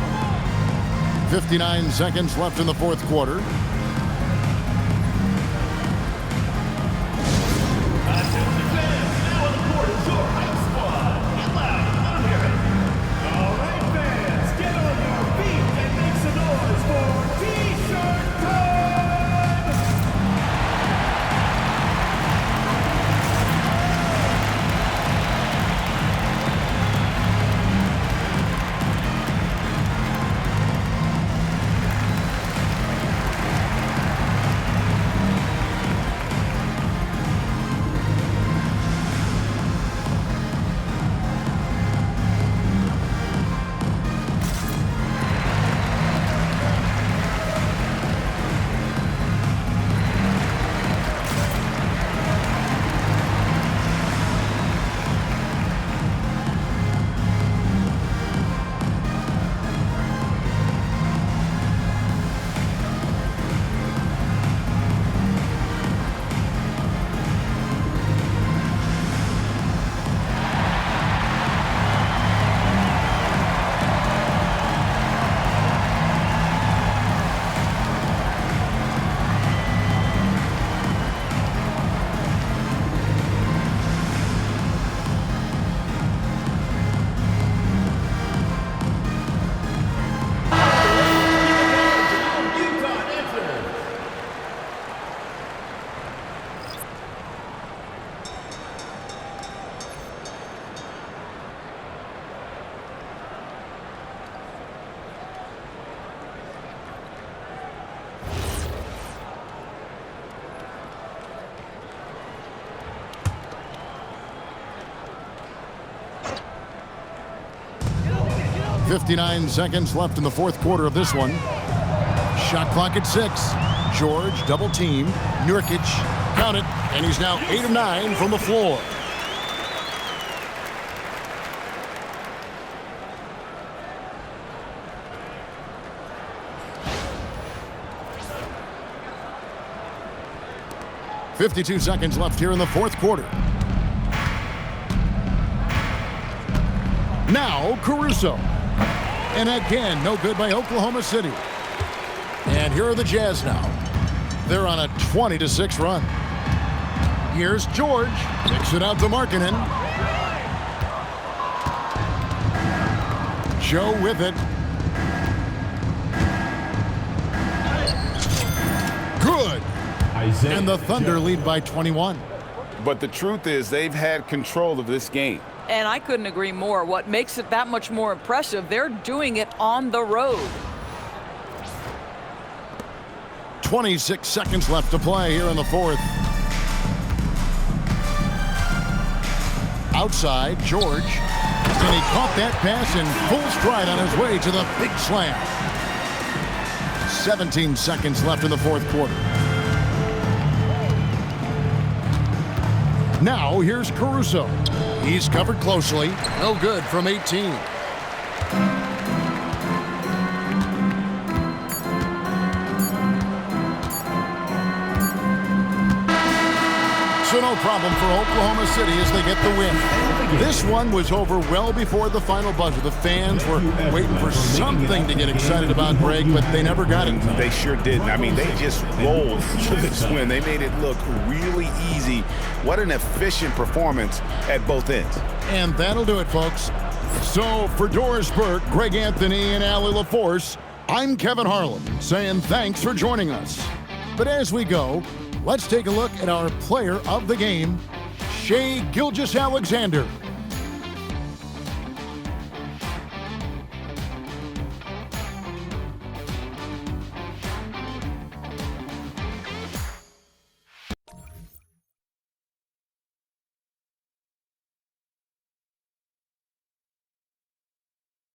59 seconds left in the fourth quarter. .59 seconds left in the fourth quarter of this one. Shot clock at 6. George double team. Nurkic, count it, and he's now 8 of 9 from the floor. .52 seconds left here in the fourth quarter. Now Caruso. And again, no good by Oklahoma City. And here are the Jazz now. They're on a 20-6 run. Here's George. Kicks it out to Markkanen. Joe with it. Good. And the Thunder lead by 21. But the truth is they've had control of this game. And I couldn't agree more. What makes it that much more impressive, they're doing it on the road. 26 seconds left to play here in the fourth. Outside, George. And he caught that pass in full stride on his way to the big slam. 17 seconds left in the fourth quarter. Now here's Caruso. He's covered closely. No good from 18. So no problem for Oklahoma City as they get the win. This one was over well before the final buzzer. The fans were waiting for something to get excited about, Greg, but they never got it. They sure didn't. I mean, they just rolled to this win. They made it look really easy. What an efficient performance at both ends. And that'll do it, folks. So for Doris Burke, Greg Anthony, and Allie LaForce, I'm Kevin Harlan saying thanks for joining us. But as we go, let's take a look at our player of the game, Shai Gilgeous-Alexander.